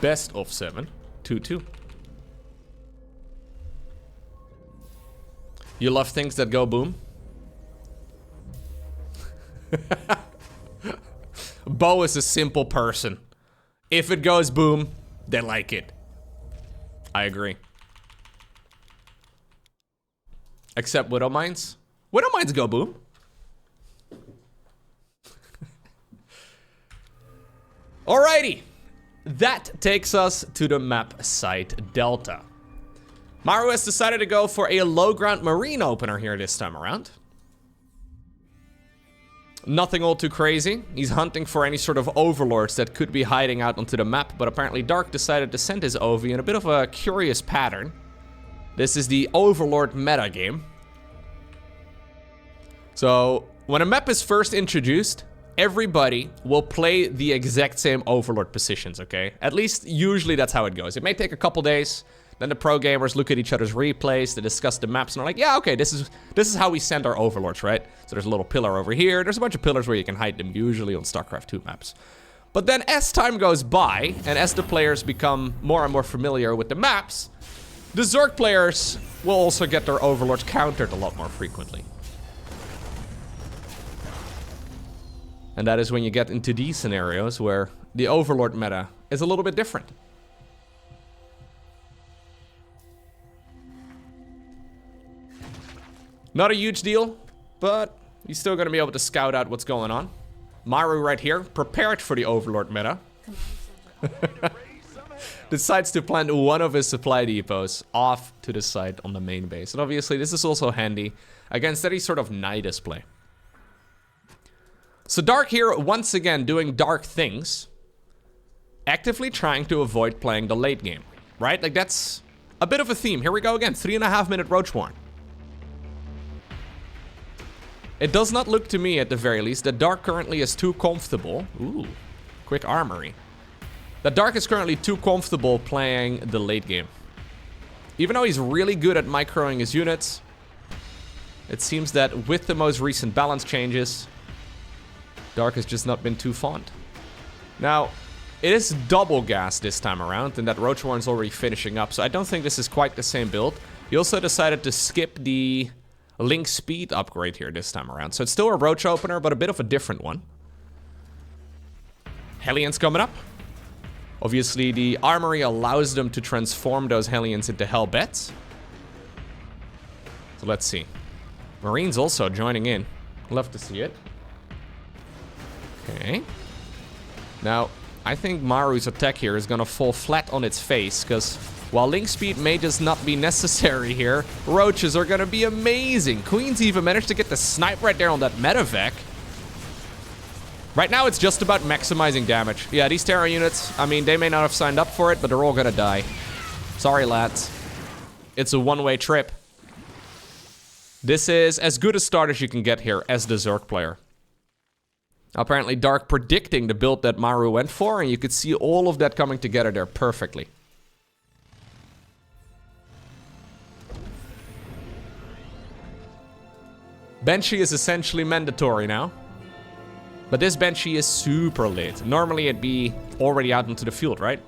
Best-of-7. 2-2. You love things that go boom? Bo is a simple person. If it goes boom, they like it. I agree. Except Widow Mines. Widow Mines go boom. Alrighty. That takes us to the map site Delta. Maru has decided to go for a low ground marine opener here this time around. Nothing all too crazy. He's hunting for any sort of overlords that could be hiding out onto the map, but apparently Dark decided to send his OV in a bit of a curious pattern. This is the Overlord meta game. So, when a map is first introduced, everybody will play the exact same Overlord positions, okay? At least, usually that's how it goes. It may take a couple days. Then the pro gamers look at each other's replays, they discuss the maps, and they're like, yeah, okay, this is how we send our overlords, right? So there's a little pillar over here. There's a bunch of pillars where you can hide them, usually on StarCraft 2 maps. But then as time goes by, and as the players become more and more familiar with the maps, the Zerg players will also get their overlords countered a lot more frequently. And that is when you get into these scenarios where the overlord meta is a little bit different. Not a huge deal, but you're still going to be able to scout out what's going on. Maru right here, prepared for the Overlord meta. Decides to plant one of his supply depots off to the side on the main base. And obviously this is also handy against any sort of night display. So Dark here, once again, doing Dark things. Actively trying to avoid playing the late game, right? Like that's a bit of a theme. Here we go again, 3.5 minute Roach Warren. It does not look to me, at the very least, that Dark currently is too comfortable. Ooh, quick armory. That Dark is currently too comfortable playing the late game. Even though he's really good at microing his units, it seems that with the most recent balance changes, Dark has just not been too fond. Now, it is double gas this time around, and that Roach Warren's already finishing up, so I don't think this is quite the same build. He also decided to skip the Link speed upgrade here this time around. So it's still a Roach opener, but a bit of a different one. Hellions coming up. Obviously, the armory allows them to transform those Hellions into Hellbats. So let's see. Marines also joining in. Love to see it. Okay. Now, I think Maru's attack here is gonna fall flat on its face, because while Link speed may just not be necessary here, Roaches are gonna be amazing. Queen's even managed to get the snipe right there on that medevac. Right now, it's just about maximizing damage. Yeah, these Terra units, I mean, they may not have signed up for it, but they're all gonna die. Sorry, lads. It's a one-way trip. This is as good a start as you can get here as the Zerg player. Apparently, Dark predicting the build that Maru went for, and you could see all of that coming together there perfectly. Banshee is essentially mandatory now. But this Banshee is super lit. Normally it'd be already out into the field, right?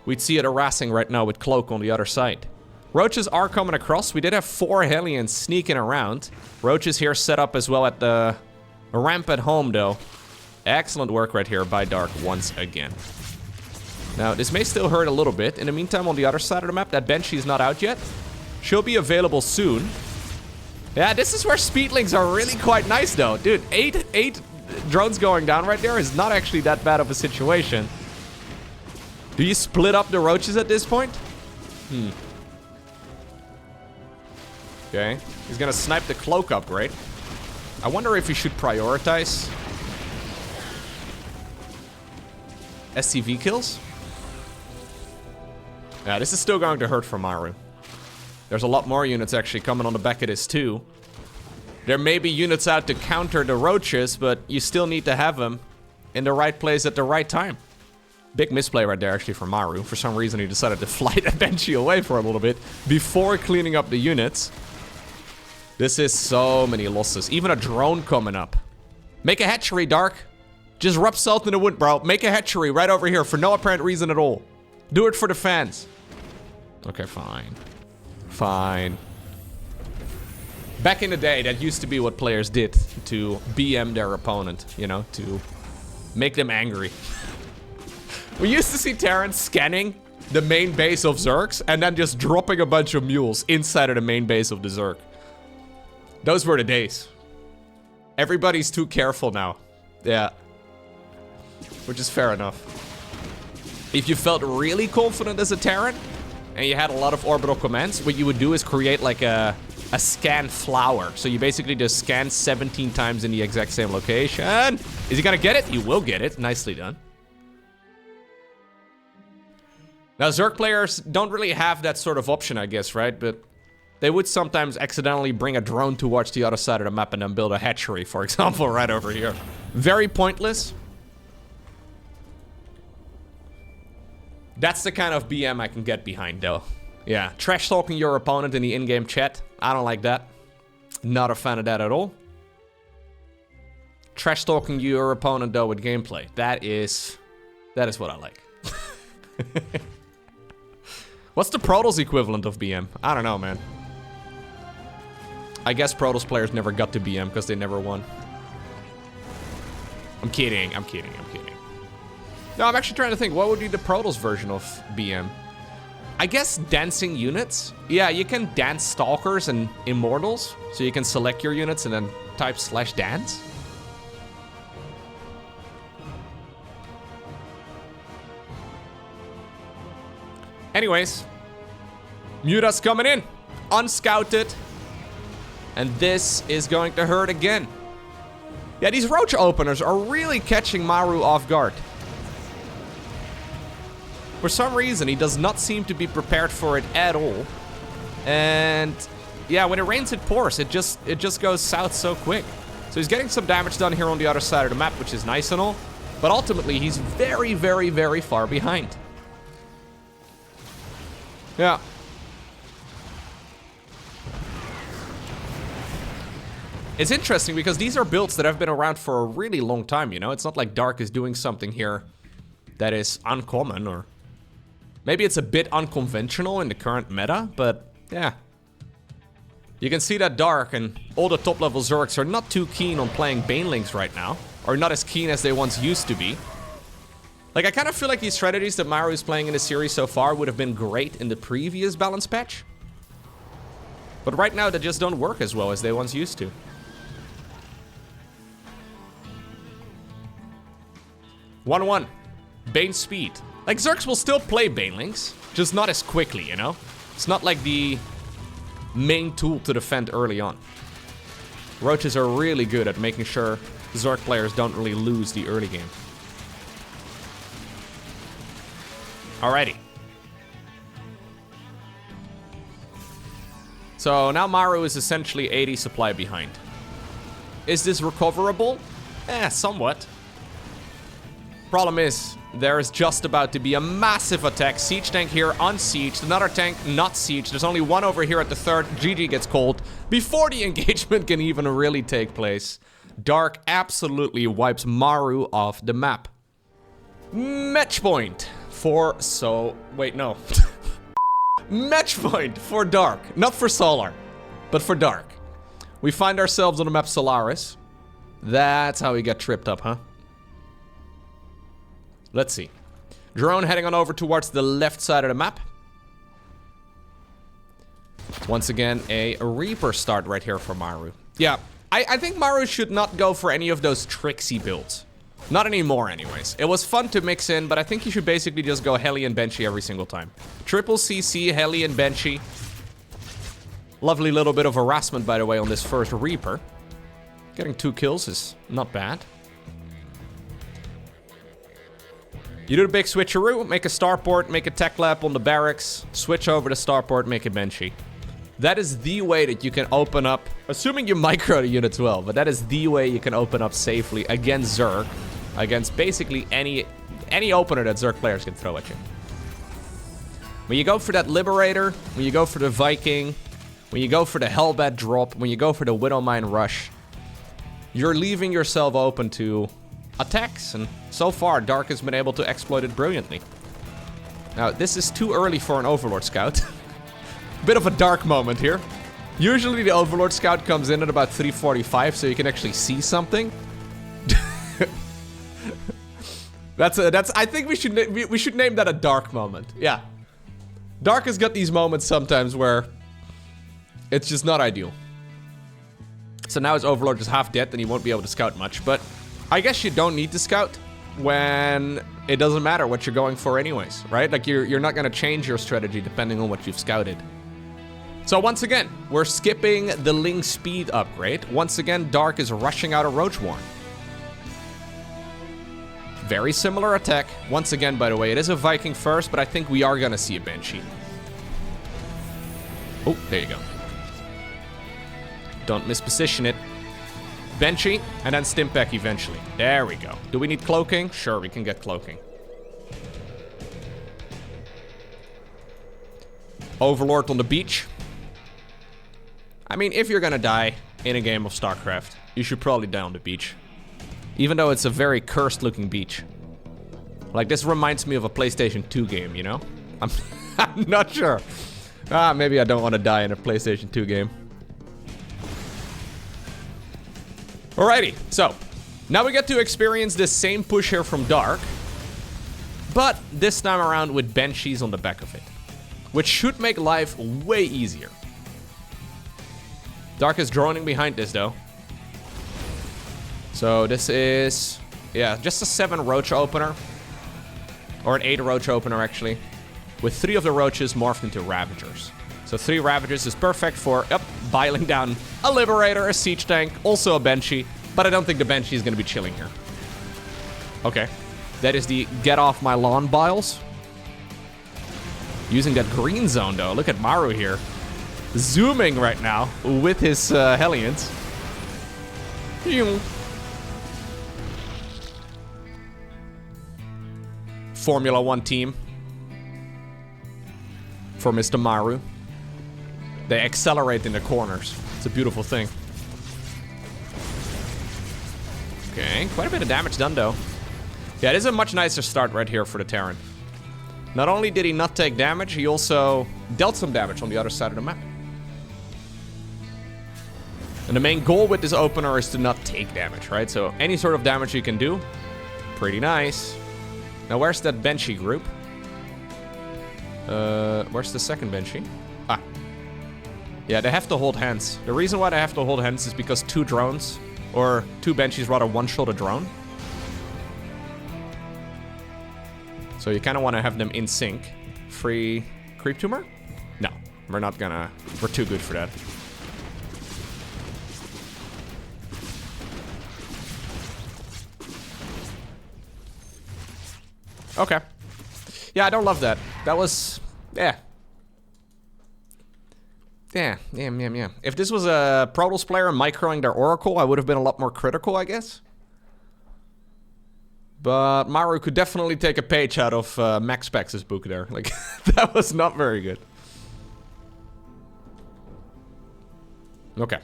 We'd see it harassing right now with Cloak on the other side. Roaches are coming across. We did have 4 Hellions sneaking around. Roaches here set up as well at the ramp at home, though. Excellent work right here by Dark once again. Now, this may still hurt a little bit. In the meantime, on the other side of the map, that Banshee is not out yet. She'll be available soon. Yeah, this is where speedlings are really quite nice, though. Dude, 8 drones going down right there is not actually that bad of a situation. Do you split up the Roaches at this point? Okay. He's gonna snipe the Cloak upgrade. I wonder if he should prioritize SCV kills. Yeah, this is still going to hurt for Maru. There's a lot more units actually coming on the back of this too. There may be units out to counter the Roaches, but you still need to have them in the right place at the right time. Big misplay right there actually for Maru. For some reason he decided to fly that Banshee away for a little bit before cleaning up the units. This is so many losses. Even a drone coming up. Make a hatchery, Dark. Just rub salt in the wound, bro. Make a hatchery right over here for no apparent reason at all. Do it for the fans. Okay, fine. Fine. Back in the day, that used to be what players did to BM their opponent, you know, to make them angry. We used to see Terrans scanning the main base of Zergs and then just dropping a bunch of mules inside of the main base of the Zerg. Those were the days. Everybody's too careful now. Yeah. Which is fair enough. If you felt really confident as a Terran, and you had a lot of orbital commands, what you would do is create like a a scan flower. So you basically just scan 17 times in the exact same location. Is he gonna get it? He will get it. Nicely done. Now, Zerg players don't really have that sort of option, I guess, right? But they would sometimes accidentally bring a drone towards the other side of the map and then build a hatchery, for example, right over here. Very pointless. That's the kind of BM I can get behind, though. Yeah, trash talking your opponent in the in-game chat. I don't like that. Not a fan of that at all. Trash talking your opponent, though, with gameplay. That is what I like. What's the Protoss equivalent of BM? I don't know, man. I guess Protoss players never got to BM because they never won. I'm kidding. No, I'm actually trying to think, what would be the Protoss version of BM? I guess dancing units? Yeah, you can dance Stalkers and Immortals. So you can select your units and then type /dance. Anyways, Muta's coming in, unscouted, and this is going to hurt again. Yeah, these roach openers are really catching Maru off guard. For some reason, he does not seem to be prepared for it at all. And yeah, when it rains, it pours. It just goes south so quick. So he's getting some damage done here on the other side of the map, which is nice and all. But ultimately, he's very, very, very far behind. Yeah. It's interesting because these are builds that have been around for a really long time, you know? It's not like Dark is doing something here that is uncommon, or maybe it's a bit unconventional in the current meta, but yeah. You can see that Dark and all the top level Zergs are not too keen on playing Banelings right now, or not as keen as they once used to be. Like, I kind of feel like these strategies that Maru is playing in the series so far would have been great in the previous balance patch. But right now, they just don't work as well as they once used to. (1-1). Bane speed. Like, Zergs will still play Banelings, just not as quickly, you know? It's not like the main tool to defend early on. Roaches are really good at making sure Zerg players don't really lose the early game. Alrighty. So now Maru is essentially 80 supply behind. Is this recoverable? Somewhat. Problem is, there is just about to be a massive attack. Siege tank here unsieged. Another tank not sieged. There's only one over here at the third. GG gets called before the engagement can even really take place. Dark absolutely wipes Maru off the map. Match point. Match point for Dark. Not for Solar, but for Dark. We find ourselves on the map Solaris. That's how we get tripped up, huh? Let's see. Drone heading on over towards the left side of the map. Once again, a Reaper start right here for Maru. Yeah, I think Maru should not go for any of those tricksy builds. Not anymore, anyways. It was fun to mix in, but I think you should basically just go Heli and Banshee every single time. Triple CC, Heli and Banshee. Lovely little bit of harassment, by the way, on this first Reaper. Getting 2 kills is not bad. You do the big switcheroo, make a starport, make a tech lab on the barracks, switch over to starport, make a Banshee. That is the way that you can open up, assuming you micro the units well, but that is the way you can open up safely against Zerg, against basically any opener that Zerg players can throw at you. When you go for that Liberator, when you go for the Viking, when you go for the Hellbat drop, when you go for the Widowmine rush, you're leaving yourself open to attacks, and so far Dark has been able to exploit it brilliantly. Now, this is too early for an Overlord Scout. Bit of a Dark moment here. Usually the Overlord Scout comes in at about 3:45, so you can actually see something. I think we should name that a Dark moment. Yeah. Dark has got these moments sometimes where it's just not ideal. So now his Overlord is half dead, and he won't be able to scout much, but I guess you don't need to scout when it doesn't matter what you're going for anyways, right? Like, you're not gonna change your strategy depending on what you've scouted. So once again, we're skipping the Ling speed upgrade. Once again, Dark is rushing out a Roach Warren. Very similar attack. Once again, by the way, it is a Viking first, but I think we are gonna see a Banshee. Oh, there you go. Don't misposition it. Banshee, and then Stimpack eventually. There we go. Do we need cloaking? Sure, we can get cloaking. Overlord on the beach. I mean, if you're gonna die in a game of StarCraft, you should probably die on the beach. Even though it's a very cursed looking beach. Like, this reminds me of a PlayStation 2 game, you know? I'm not sure. Maybe I don't want to die in a PlayStation 2 game. Alrighty, so now we get to experience this same push here from Dark, but this time around with Banshees on the back of it, which should make life way easier. Dark is droning behind this though. So this is, yeah, just a 7 roach opener. Or an 8 roach opener actually. With 3 of the roaches morphed into Ravagers. So 3 Ravagers is perfect for, biling down a Liberator, a Siege Tank, also a Banshee. But I don't think the Banshee is going to be chilling here. Okay. That is the get off my lawn biles. Using that green zone though. Look at Maru here. Zooming right now with his Hellions. Formula 1 team. For Mr. Maru. They accelerate in the corners. It's a beautiful thing. Okay, quite a bit of damage done though. Yeah, it is a much nicer start right here for the Terran. Not only did he not take damage, he also dealt some damage on the other side of the map. And the main goal with this opener is to not take damage, right? So any sort of damage you can do, pretty nice. Now where's that Banshee group? Where's the second Banshee? Ah. Yeah, they have to hold hands. The reason why they have to hold hands is because 2 drones, or 2 Banshees rather, one-shot a drone. So you kind of want to have them in sync. Free Creep Tumor? No, we're not gonna, we're too good for that. Okay. Yeah, I don't love that. That was, yeah. Yeah. If this was a Protoss player microing their Oracle, I would have been a lot more critical, I guess. But Maru could definitely take a page out of Max Pax's book there. Like, that was not very good. Okay.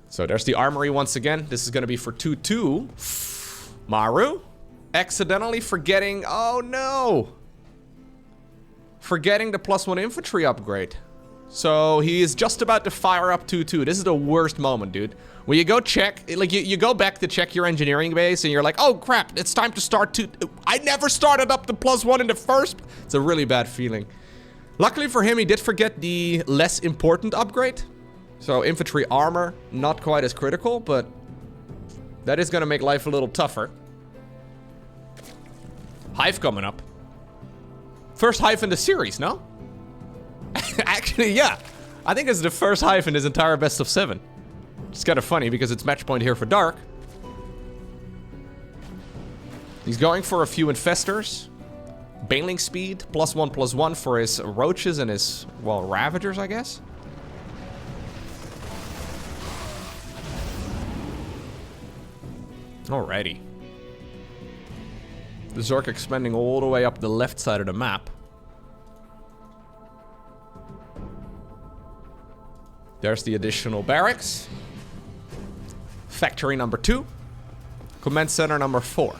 So there's the armory once again. This is going to be for 2-2. Maru accidentally forgetting... Oh, no! Forgetting the +1 infantry upgrade. So he is just about to fire up 2-2. This is the worst moment, dude. When you go check, like you go back to check your engineering base and you're like, oh crap, it's time to start 2. I never started up the +1 in the first. It's a really bad feeling. Luckily for him, he did forget the less important upgrade. So infantry armor, not quite as critical, but that is gonna make life a little tougher. Hive coming up. First Hive in the series, no? Actually, yeah. I think it's the first Hive in his entire Best-of-7. It's kind of funny because it's match point here for Dark. He's going for a few Infestors. Baneling speed, +1/+1 for his Roaches and his, well, Ravagers, I guess. Alrighty. The Zork expanding all the way up the left side of the map. There's the additional barracks. Factory number 2. Command center number 4.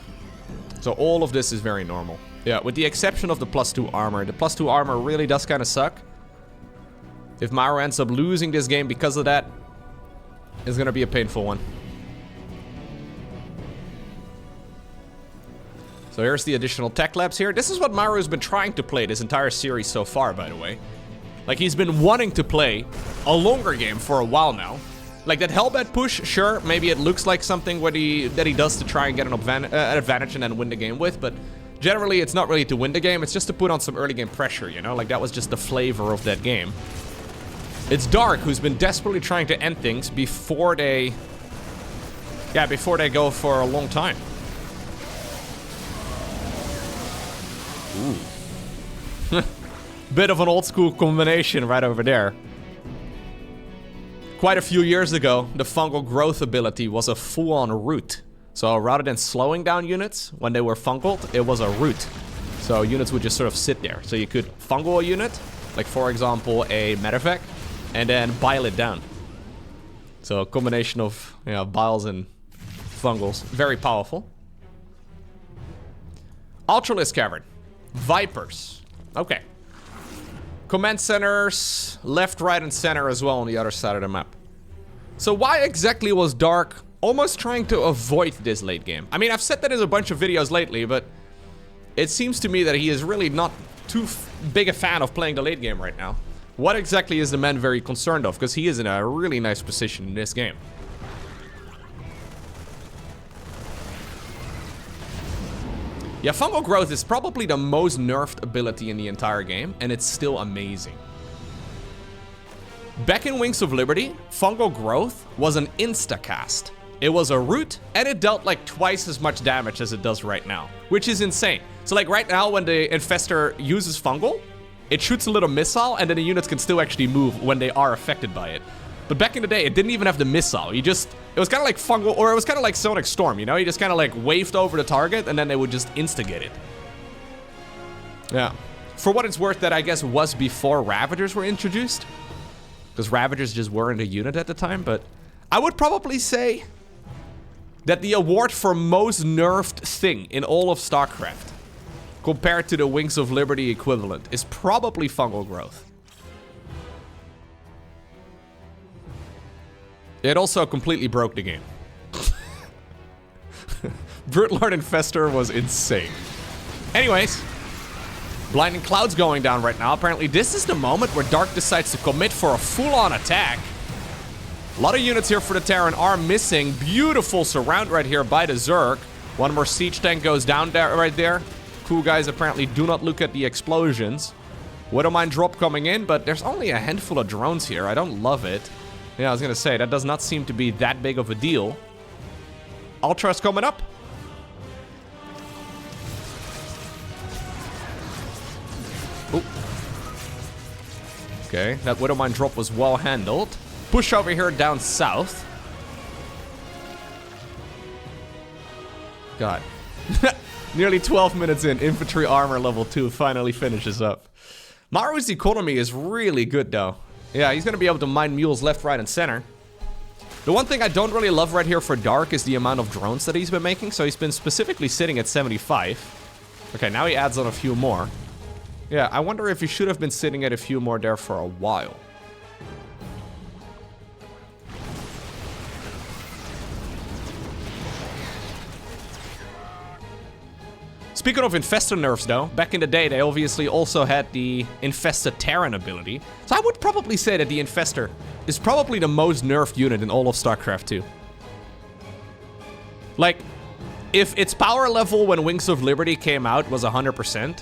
So all of this is very normal. Yeah, with the exception of the +2 armor. The +2 armor really does kind of suck. If Maru ends up losing this game because of that, it's gonna be a painful one. So here's the additional tech labs here. This is what Maru's been trying to play this entire series so far, by the way. Like, he's been wanting to play a longer game for a while now. Like, that Hellbat push, sure, maybe it looks like something that he does to try and get an advantage and then win the game with, but generally it's not really to win the game, it's just to put on some early game pressure, you know? Like, that was just the flavor of that game. It's Dark who's been desperately trying to end things before they... Yeah, before they go for a long time. Ooh. Bit of an old school combination right over there. Quite a few years ago, the fungal growth ability was a full-on root. So rather than slowing down units when they were fungled, it was a root. So units would just sort of sit there. So you could fungal a unit, like for example a medevac, and then bile it down. So a combination of, you know, biles and fungals. Very powerful. Ultralisk Cavern. Vipers. Okay. Command centers, left, right, and center as well on the other side of the map. So why exactly was Dark almost trying to avoid this late game? I mean, I've said that in a bunch of videos lately, but it seems to me that he is really not too big a fan of playing the late game right now. What exactly is the man very concerned of? Because he is in a really nice position in this game. Yeah, Fungal Growth is probably the most nerfed ability in the entire game, and it's still amazing. Back in Wings of Liberty, Fungal Growth was an insta-cast. It was a root, and it dealt like twice as much damage as it does right now, which is insane. So like right now, when the Infestor uses Fungal, it shoots a little missile, and then the units can still actually move when they are affected by it. But back in the day, it didn't even have the missile. It was kind of like Fungal, or it was kind of like Sonic Storm, you know? You just kind of like waved over the target, and then they would just instigate it. Yeah. For what it's worth, that I guess was before Ravagers were introduced. Because Ravagers just weren't a unit at the time, but I would probably say that the award for most nerfed thing in all of StarCraft, compared to the Wings of Liberty equivalent, is probably Fungal Growth. It also completely broke the game. Brutlord Infestor was insane. Anyways, Blinding Cloud's going down right now. Apparently this is the moment where Dark decides to commit for a full-on attack. A lot of units here for the Terran are missing. Beautiful surround right here by the Zerg. One more siege tank goes down there, right there. Cool guys apparently do not look at the explosions. Widowmine drop coming in, but there's only a handful of drones here. I don't love it. Yeah, I was gonna say, that does not seem to be that big of a deal. Ultra's coming up. Ooh. Okay, that Widowmine drop was well handled. Push over here down south. God. Nearly 12 minutes in, infantry armor level 2 finally finishes up. Maru's economy is really good though. Yeah, he's gonna be able to mine mules left, right, and center. The one thing I don't really love right here for Dark is the amount of drones that he's been making. So he's been specifically sitting at 75. Okay, now he adds on a few more. Yeah, I wonder if he should have been sitting at a few more there for a while. Speaking of Infestor nerfs though, back in the day they obviously also had the Infestor Terran ability. So I would probably say that the Infestor is probably the most nerfed unit in all of StarCraft 2. Like, if its power level when Wings of Liberty came out was 100%,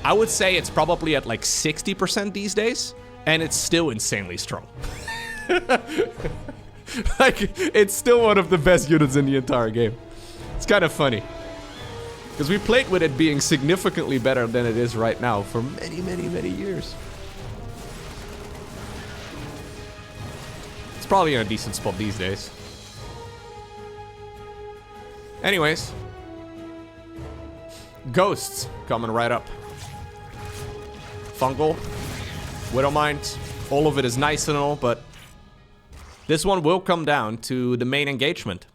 I would say it's probably at like 60% these days, and it's still insanely strong. Like, it's still one of the best units in the entire game. It's kind of funny. Because we played with it being significantly better than it is right now for many, many, many years. It's probably in a decent spot these days. Anyways. Ghosts coming right up. Fungal. Widowmine. All of it is nice and all, but this one will come down to the main engagement.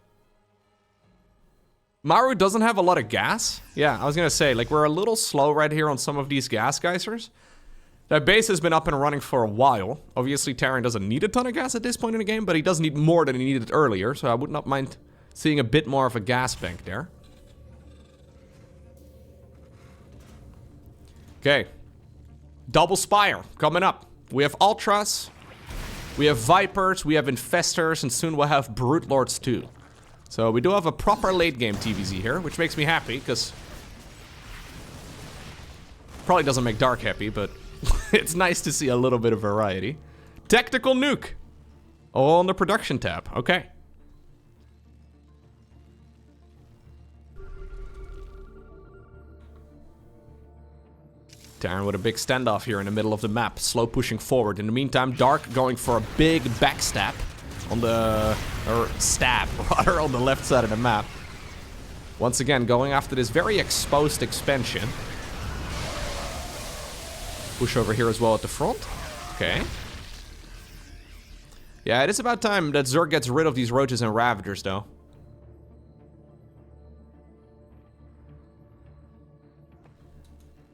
Maru doesn't have a lot of gas. Yeah, I was gonna say, like, we're a little slow right here on some of these gas geysers. That base has been up and running for a while. Obviously, Terran doesn't need a ton of gas at this point in the game, but he does need more than he needed earlier, so I would not mind seeing a bit more of a gas bank there. Okay. Double Spire coming up. We have Ultras, we have Vipers, we have Infestors, and soon we'll have Brute Lords too. So we do have a proper late game TVZ here, which makes me happy, because probably doesn't make Dark happy, but it's nice to see a little bit of variety. Tactical nuke. On the production tab. Okay. Terran with a big standoff here in the middle of the map. Slow pushing forward. In the meantime, Dark going for a big backstab on the... or stab, rather, on the left side of the map. Once again, going after this very exposed expansion. Push over here as well at the front. Okay. Yeah, it is about time that Zerg gets rid of these roaches and ravagers, though.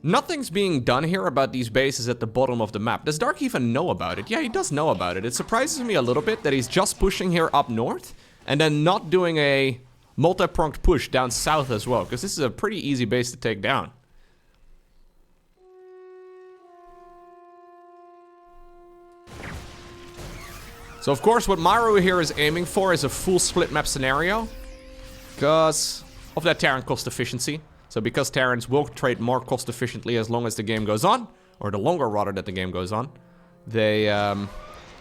Nothing's being done here about these bases at the bottom of the map. Does Dark even know about it? Yeah, he does know about it. It surprises me a little bit that he's just pushing here up north and then not doing a multi-pronged push down south as well, because this is a pretty easy base to take down. So of course what Maru here is aiming for is a full split map scenario because of that Terran cost efficiency. So because Terrans will trade more cost efficiently as long as the game goes on, or the longer rather that the game goes on, they,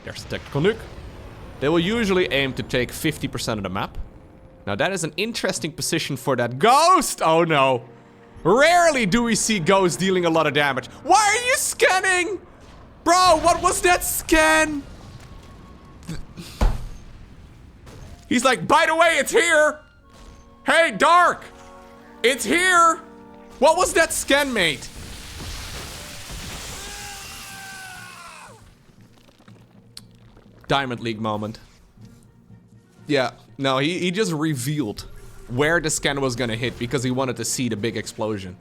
there's the tactical nuke. They will usually aim to take 50% of the map. Now that is an interesting position for that ghost! Oh no! Rarely do we see ghosts dealing a lot of damage. Why are you scanning? Bro, what was that scan? He's like, by the way, it's here! Hey, Dark! It's here! What was that scan, mate? Diamond League moment. Yeah, no, he just revealed where the scan was gonna hit because he wanted to see the big explosion.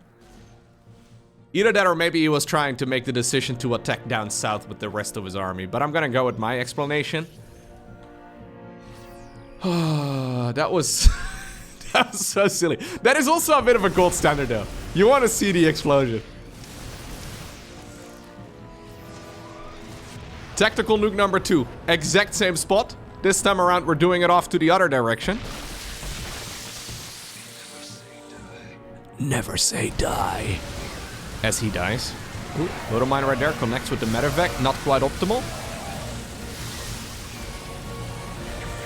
Either that or maybe he was trying to make the decision to attack down south with the rest of his army. But I'm gonna go with my explanation. That was... that was so silly. That is also a bit of a gold standard though. You want to see the explosion. Tactical nuke number 2. Exact same spot. This time around we're doing it off to the other direction. Never say die. As he dies. Ooh, little mine right there connects with the medevac. Not quite optimal.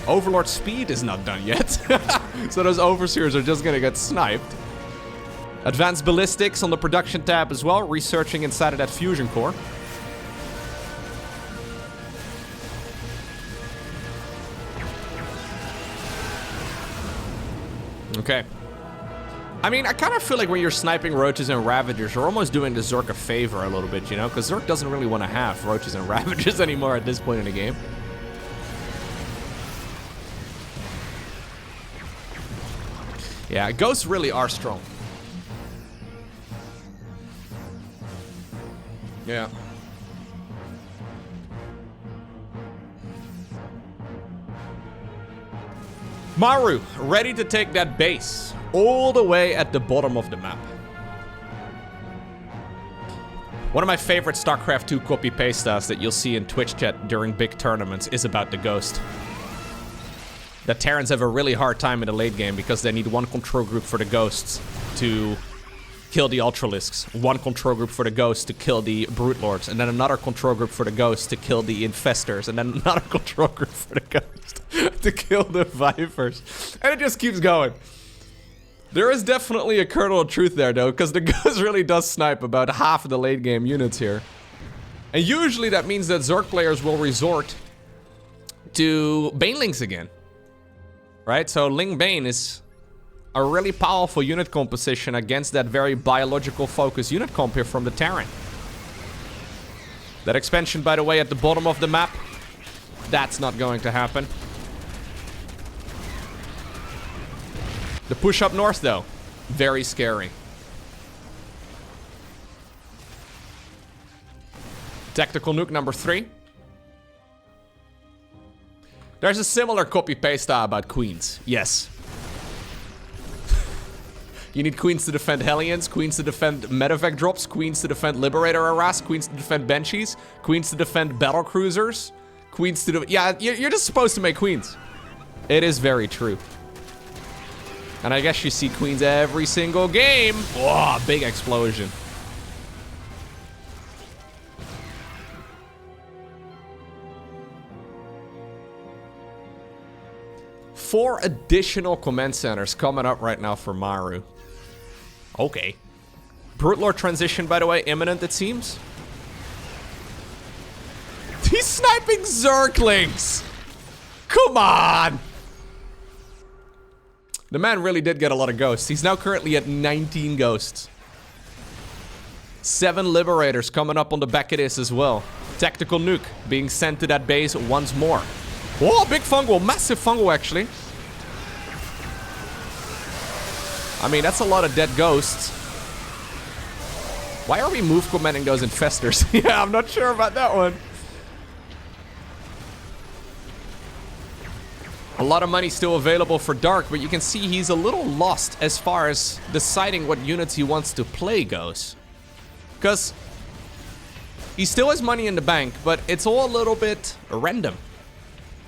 Overlord speed is not done yet. So those overseers are just gonna get sniped. Advanced ballistics on the production tab as well. Researching inside of that fusion core. Okay. I mean, I kind of feel like when you're sniping roaches and ravagers, you're almost doing the Zerg a favor a little bit, you know? Because Zerg doesn't really want to have roaches and ravagers anymore at this point in the game. Yeah, ghosts really are strong. Yeah. Maru, ready to take that base all the way at the bottom of the map. One of my favorite StarCraft 2 copy-paste stats that you'll see in Twitch chat during big tournaments is about the ghost. That Terrans have a really hard time in the late game because they need one control group for the ghosts to kill the Ultralisks, one control group for the ghosts to kill the Brute Lords, and then another control group for the ghosts to kill the Infestors, and then another control group for the ghosts to kill the Vipers. And it just keeps going. There is definitely a kernel of truth there though, because the ghost really does snipe about half of the late game units here. And usually that means that Zerg players will resort to Banelings again. Right, so Ling Bane is a really powerful unit composition against that very biological focus unit comp here from the Terran. That expansion, by the way, at the bottom of the map, that's not going to happen. The push up north, though, very scary. Tactical nuke number 3. There's a similar copy-paste about queens. Yes. You need queens to defend Hellions, queens to defend medevac drops, queens to defend Liberator harass, queens to defend Banshees, queens to defend battle cruisers, queens to yeah, you're just supposed to make queens. It is very true. And I guess you see queens every single game. Whoa, big explosion. 4 additional command centers coming up right now for Maru. Okay. Brute Lord transition, by the way, imminent, it seems. He's sniping Zerglings! Come on! The man really did get a lot of ghosts. He's now currently at 19 ghosts. 7 Liberators coming up on the back of this as well. Tactical nuke being sent to that base once more. Oh, big fungal. Massive fungal, actually. I mean, that's a lot of dead ghosts. Why are we move commanding those infestors? Yeah, I'm not sure about that one. A lot of money still available for Dark, but you can see he's a little lost as far as deciding what units he wants to play goes. Because he still has money in the bank, but it's all a little bit random.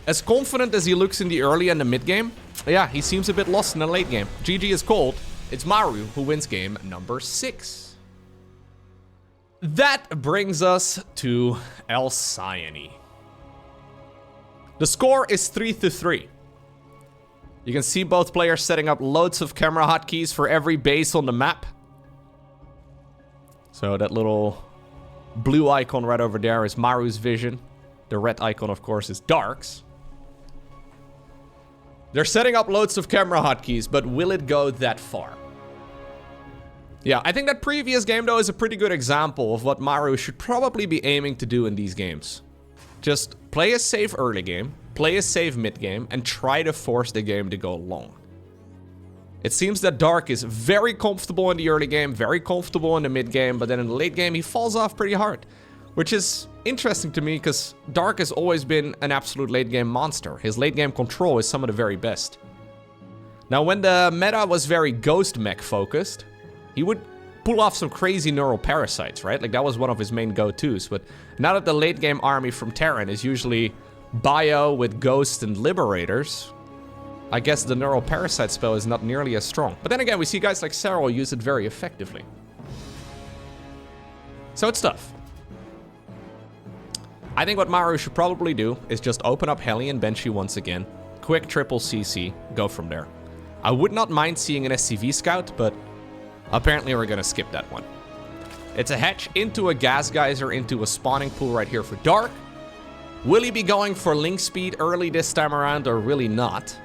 As confident as he looks in the early and the mid game, yeah, he seems a bit lost in the late game. GG is cold. It's Maru who wins game number 6. That brings us to Alcyone. The score is 3-3. You can see both players setting up loads of camera hotkeys for every base on the map. So that little blue icon right over there is Maru's vision. The red icon, of course, is Dark's. They're setting up loads of camera hotkeys, but will it go that far? Yeah, I think that previous game, though, is a pretty good example of what Maru should probably be aiming to do in these games. Just play a safe early game, play a safe mid game, and try to force the game to go long. It seems that Dark is very comfortable in the early game, very comfortable in the mid game, but then in the late game he falls off pretty hard. Which is interesting to me because Dark has always been an absolute late game monster. His late game control is some of the very best. Now when the meta was very ghost mech focused, he would pull off some crazy neural parasites, right? Like that was one of his main go-tos. But now that the late game army from Terran is usually bio with ghosts and liberators, I guess the neural parasite spell is not nearly as strong. But then again, we see guys like Serral use it very effectively. So it's tough. I think what Maru should probably do is just open up Hellion Banshee once again, quick triple CC, go from there. I would not mind seeing an SCV scout, but apparently we're gonna skip that one. It's a hatch into a gas geyser into a spawning pool right here for Dark. Will he be going for link speed early this time around or really not?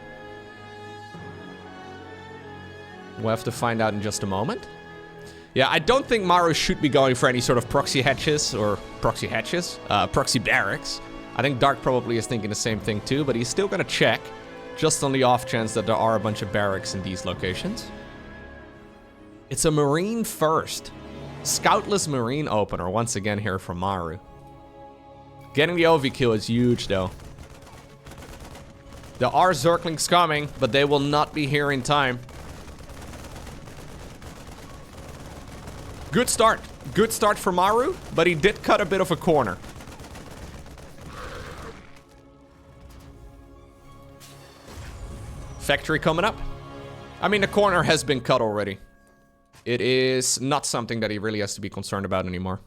We'll have to find out in just a moment. Yeah, I don't think Maru should be going for any sort of proxy hatches or proxy barracks. I think Dark probably is thinking the same thing too, but he's still gonna check just on the off chance that there are a bunch of barracks in these locations. It's a Marine first. Scoutless Marine opener once again here from Maru. Getting the OV kill is huge though. There are Zerglings coming, but they will not be here in time. Good start. Good start for Maru, but he did cut a bit of a corner. Factory coming up. I mean, the corner has been cut already. It is not something that he really has to be concerned about anymore.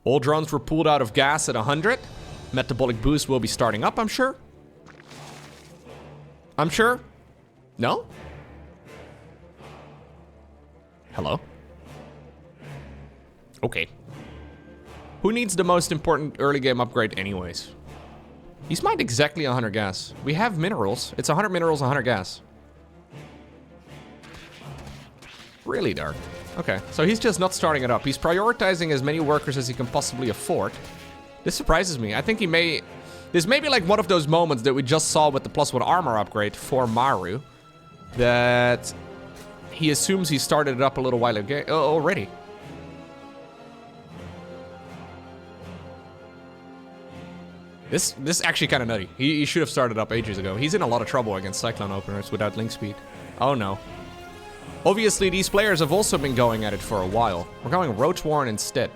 All drones were pulled out of gas at 100. Metabolic boost will be starting up, I'm sure. I'm sure. No? Hello? Okay. Who needs the most important early game upgrade anyways? He's mined exactly 100 gas. We have minerals. It's 100 minerals, 100 gas. Really Dark. Okay, so he's just not starting it up. He's prioritizing as many workers as he can possibly afford. This surprises me. I think he may... This may be like one of those moments that we just saw with the +1 armor upgrade for Maru. That... he assumes he started it up a little while ago already. This is actually kind of nutty. He should have started up ages ago. He's in a lot of trouble against Cyclone openers without link speed. Oh no. Obviously, these players have also been going at it for a while. We're going Roach Warren instead.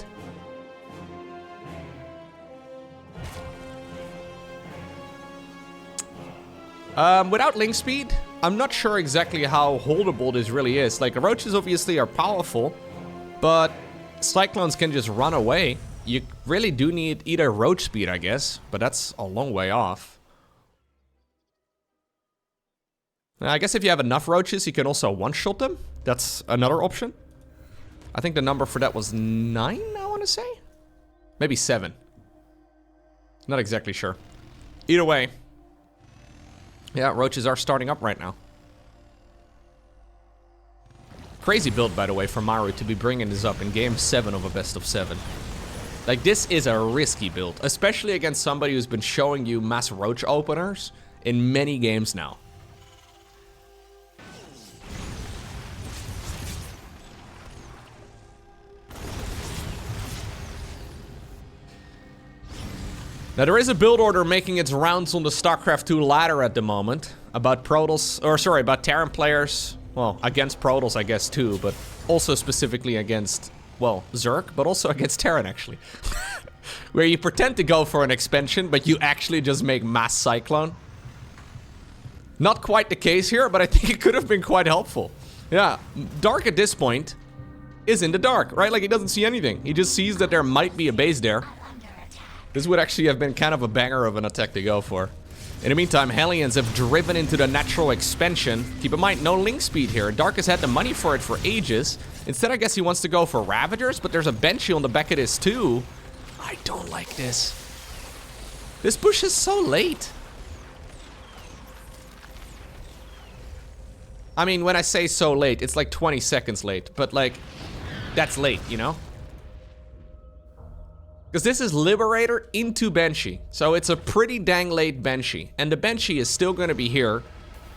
Without link speed, I'm not sure exactly how holdable this really is. Like, Roaches obviously are powerful, but Cyclones can just run away you really do need either roach speed, I guess, but that's a long way off. I guess if you have enough roaches, you can also one-shot them. That's another option. I think the number for that was 9, I want to say? Maybe 7. Not exactly sure. Either way. Yeah, roaches are starting up right now. Crazy build, by the way, for Maru to be bringing this up in game 7 of a best-of-7. Like, this is a risky build, especially against somebody who's been showing you mass roach openers in many games now. Now, there is a build order making its rounds on the StarCraft 2 ladder at the moment about about Terran players. Well, against Protoss, I guess, too, but also specifically against, well, Zerg, but also against Terran, actually. Where you pretend to go for an expansion, but you actually just make mass Cyclone. Not quite the case here, but I think it could have been quite helpful. Yeah, Dark at this point is in the dark, right? Like, he doesn't see anything. He just sees that there might be a base there. This would actually have been kind of a banger of an attack to go for. In the meantime, Hellions have driven into the natural expansion. Keep in mind, no link speed here. Dark has had the money for it for ages. Instead, I guess he wants to go for Ravagers, but there's a Banshee on the back of this too. I don't like this. This push is so late. I mean, when I say so late, it's like 20 seconds late, but like, that's late, you know? Because this is Liberator into Banshee. So it's a pretty dang late Banshee. And the Banshee is still going to be here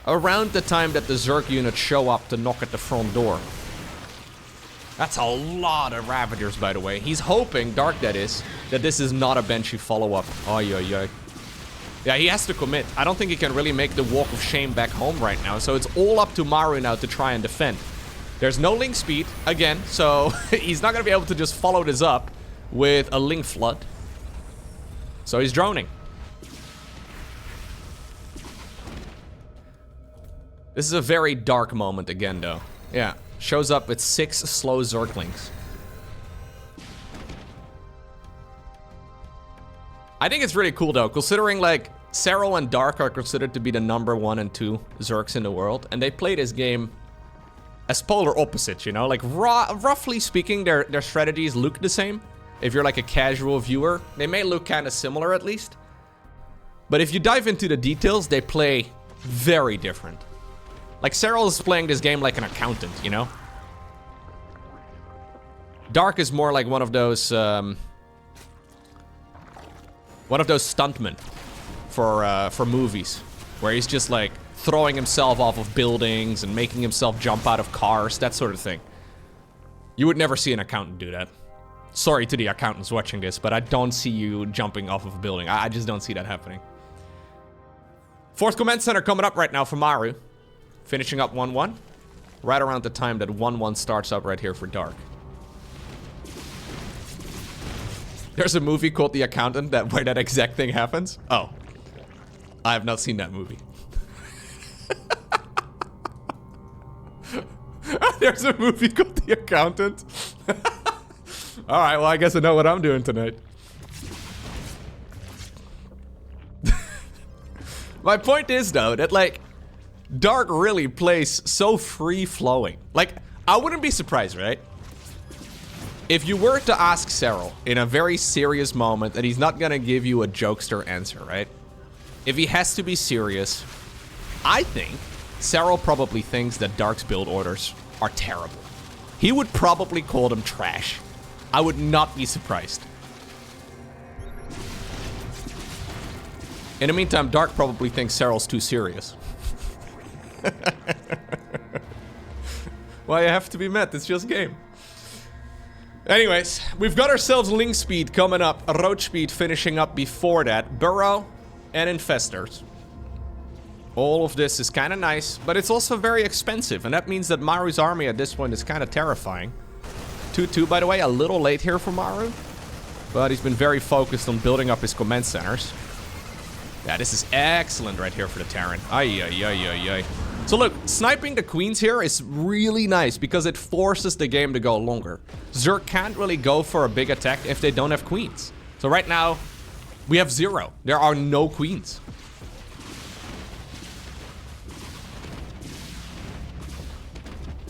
around the time that the Zerg units show up to knock at the front door. That's a lot of Ravagers, by the way. He's hoping, Dark that is, that this is not a Banshee follow-up. Oy, oy, oy. Yeah, he has to commit. I don't think he can really make the walk of shame back home right now. So it's all up to Maru now to try and defend. There's no link speed, again, so he's not going to be able to just follow this up with a link flood. So he's droning. This is a very dark moment again, though. Yeah, shows up with 6 slow Zerglings. I think it's really cool, though, considering, like, Serral and Dark are considered to be the number 1 and 2 Zergs in the world, and they play this game as polar opposites, you know? Like, roughly speaking, their strategies look the same. If you're like a casual viewer, they may look kind of similar at least. But if you dive into the details, they play very different. Like, Serral is playing this game like an accountant, you know? Dark is more like one of those stuntmen for movies, where he's just like throwing himself off of buildings and making himself jump out of cars, that sort of thing. You would never see an accountant do that. Sorry to the accountants watching this, but I don't see you jumping off of a building. I just don't see that happening. 4th Command Center coming up right now for Maru. Finishing up 1-1. Right around the time that 1-1 starts up right here for Dark. There's a movie called The Accountant where that exact thing happens. Oh. I have not seen that movie. There's a movie called The Accountant. Alright, well, I guess I know what I'm doing tonight. My point is, though, that, like, Dark really plays so free-flowing. Like, I wouldn't be surprised, right? If you were to ask Serral in a very serious moment that he's not gonna give you a jokester answer, right? If he has to be serious, I think Serral probably thinks that Dark's build orders are terrible. He would probably call them trash. I would not be surprised. In the meantime, Dark probably thinks Serral's too serious. Well, you have to be met. It's just game. Anyways, we've got ourselves link speed coming up. Roach speed finishing up before that. Burrow and Infestors. All of this is kind of nice, but it's also very expensive. And that means that Maru's army at this point is kind of terrifying. 2-2, by the way, a little late here for Maru. But he's been very focused on building up his command centers. Yeah, this is excellent right here for the Terran. Ay, ay, ay, ay, ay. So look, sniping the queens here is really nice because it forces the game to go longer. Zerg can't really go for a big attack if they don't have queens. So right now, we have 0. There are no queens.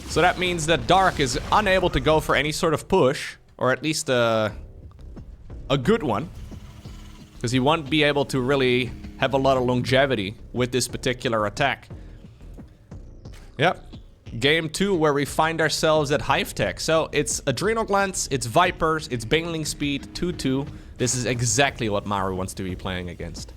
So that means that Dark is unable to go for any sort of push, or at least a good one. Because he won't be able to really have a lot of longevity with this particular attack. Yep. Game 2 where we find ourselves at Hive Tech. So it's Adrenal Glands, it's Vipers, it's Baneling Speed, 2-2. This is exactly what Maru wants to be playing against.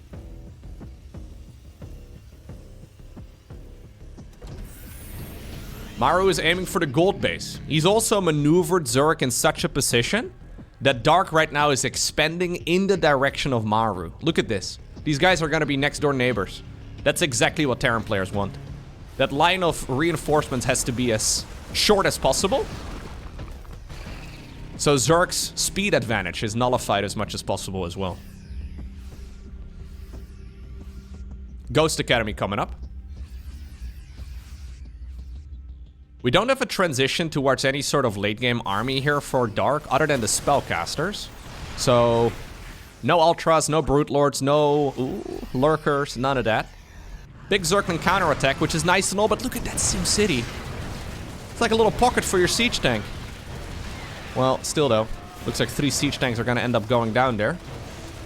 Maru is aiming for the gold base. He's also maneuvered Zerg in such a position that Dark right now is expanding in the direction of Maru. Look at this. These guys are gonna be next door neighbors. That's exactly what Terran players want. That line of reinforcements has to be as short as possible. So Zerg's speed advantage is nullified as much as possible as well. Ghost Academy coming up. We don't have a transition towards any sort of late game army here for Dark other than the spellcasters. So no Ultras, no Brute Lords, no Lurkers, none of that. Big Zergling counterattack, which is nice and all, but look at that Sim City. It's like a little pocket for your siege tank. Well, still though, looks like 3 siege tanks are gonna end up going down there.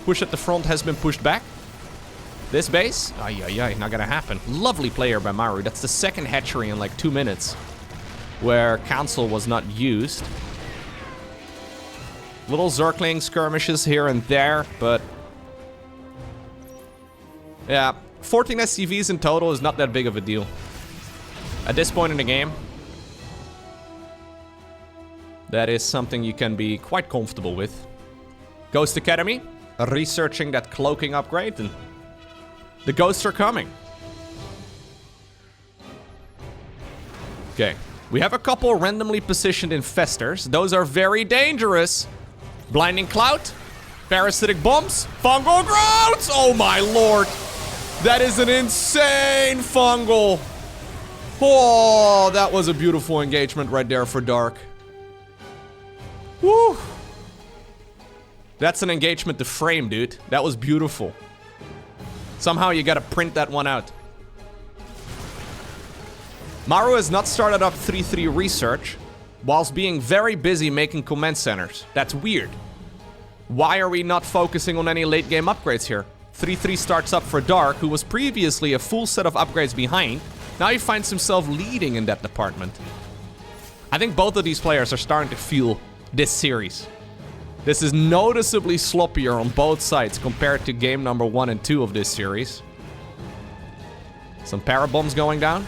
Push at the front has been pushed back. This base, not gonna happen. Lovely player by Maru. That's the second hatchery in like 2 minutes where Council was not used. Little Zergling skirmishes here and there, but yeah, 14 SCVs in total is not that big of a deal. At this point in the game, that is something you can be quite comfortable with. Ghost Academy, researching that cloaking upgrade, and the ghosts are coming. Okay, we have a couple randomly positioned infestors. Those are very dangerous. Blinding Cloud, Parasitic Bombs, Fungal Growths! Oh my lord! That is an insane fungal! Oh, that was a beautiful engagement right there for Dark. Woo! That's an engagement to frame, dude. That was beautiful. Somehow you gotta print that one out. Maru has not started up 3-3 research, whilst being very busy making command centers. That's weird. Why are we not focusing on any late game upgrades here? 3-3 starts up for Dark, who was previously a full set of upgrades behind. Now he finds himself leading in that department. I think both of these players are starting to feel this series. This is noticeably sloppier on both sides compared to game number 1 and 2 of this series. Some parabombs going down.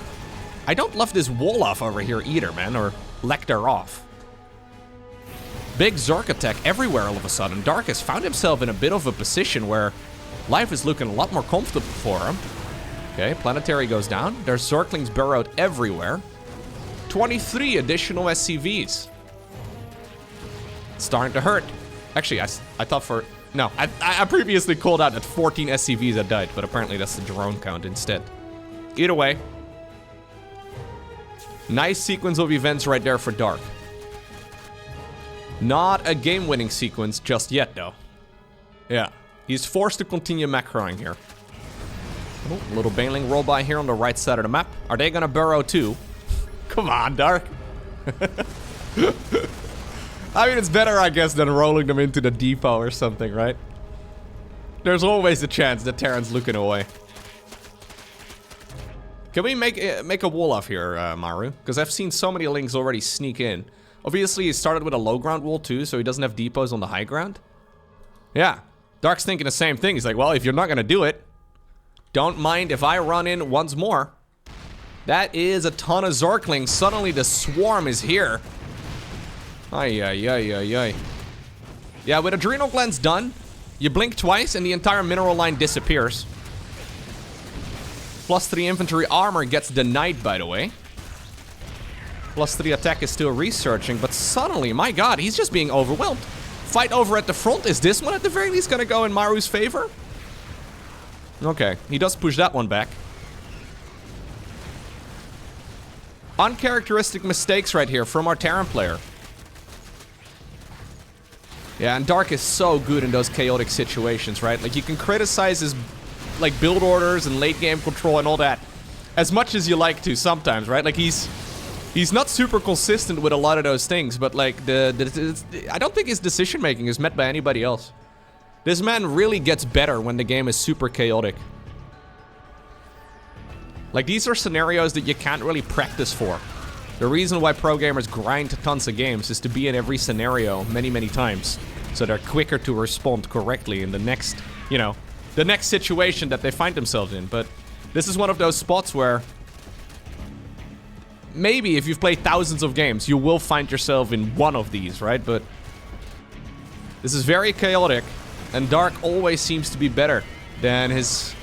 I don't love this Wolof over here either, man, or Lecter off. Big Zerg attack everywhere all of a sudden. Dark has found himself in a bit of a position where life is looking a lot more comfortable for him. Okay, Planetary goes down. There's Zerglings burrowed everywhere. 23 additional SCVs. It's starting to hurt. Actually, I thought for... No, I previously called out that 14 SCVs had died, but apparently that's the drone count instead. Either way, nice sequence of events right there for Dark. Not a game-winning sequence just yet, though. Yeah, he's forced to continue macroing here. Oh, a little Baneling roll by here on the right side of the map. Are they gonna burrow too? Come on, Dark. I mean, it's better, I guess, than rolling them into the depot or something, right? There's always a chance that Terran's looking away. Can we make a wall off here, Maru? Because I've seen so many links already sneak in. Obviously, he started with a low ground wall too, so he doesn't have depots on the high ground. Yeah, Dark's thinking the same thing. He's like, well, if you're not gonna do it, don't mind if I run in once more. That is a ton of Zerglings. Suddenly the swarm is here. Ay, ay, ay, ay, ay. Yeah, with Adrenal Glands done, you blink twice and the entire mineral line disappears. +3 infantry armor gets denied, by the way. +3 attack is still researching, but suddenly, my god, he's just being overwhelmed. Fight over at the front. Is this one at the very least gonna go in Maru's favor? Okay, he does push that one back. Uncharacteristic mistakes right here from our Terran player. Yeah, and Dark is so good in those chaotic situations, right? Like, you can criticize his, like, build orders and late game control and all that as much as you like to sometimes, right? Like, he's not super consistent with a lot of those things, but, like, I don't think his decision making is met by anybody else. This man really gets better when the game is super chaotic. Like, these are scenarios that you can't really practice for. The reason why pro gamers grind tons of games is to be in every scenario many, many times. So they're quicker to respond correctly in the next, you know, the next situation that they find themselves in. But this is one of those spots where maybe if you've played thousands of games, you will find yourself in one of these, right? But this is very chaotic, and Dark always seems to be better than his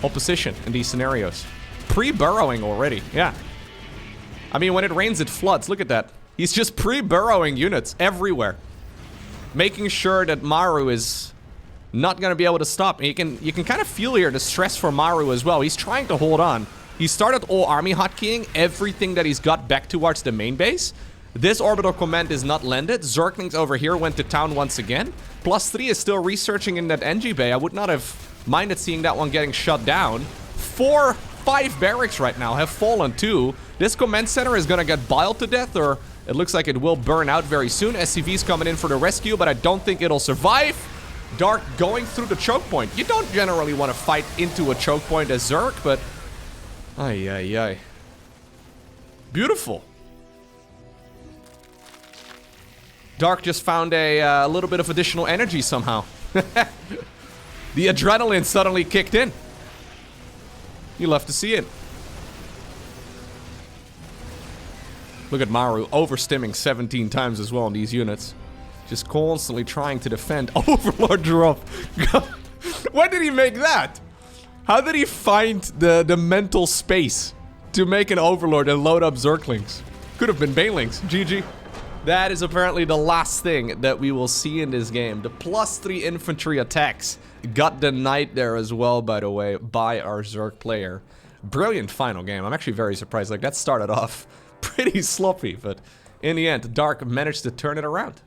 opposition in these scenarios. Pre-burrowing already, yeah. I mean, when it rains, it floods. Look at that. He's just pre-burrowing units everywhere. Making sure that Maru is not going to be able to stop. And you can kind of feel here the stress for Maru as well. He's trying to hold on. He started all army hotkeying everything that he's got back towards the main base. This orbital command is not landed. Zerglings over here went to town once again. +3 is still researching in that NG bay. I would not have minded seeing that one getting shut down. 5 barracks right now have fallen too. This command center is gonna get biled to death, or it looks like it will burn out very soon. SCV's coming in for the rescue, but I don't think it'll survive. Dark going through the choke point. You don't generally want to fight into a choke point as Zerg, but... Ay, ay, ay. Beautiful. Dark just found a little bit of additional energy somehow. The adrenaline suddenly kicked in. You love to see it. Look at Maru overstimming 17 times as well in these units. Just constantly trying to defend. Overlord drop. When did he make that? How did he find the mental space to make an Overlord and load up Zerglings? Could have been Banelings. GG. That is apparently the last thing that we will see in this game. The +3 infantry attacks got denied there as well, by the way, by our Zerg player. Brilliant final game. I'm actually very surprised. Like, that started off pretty sloppy, but in the end, Dark managed to turn it around.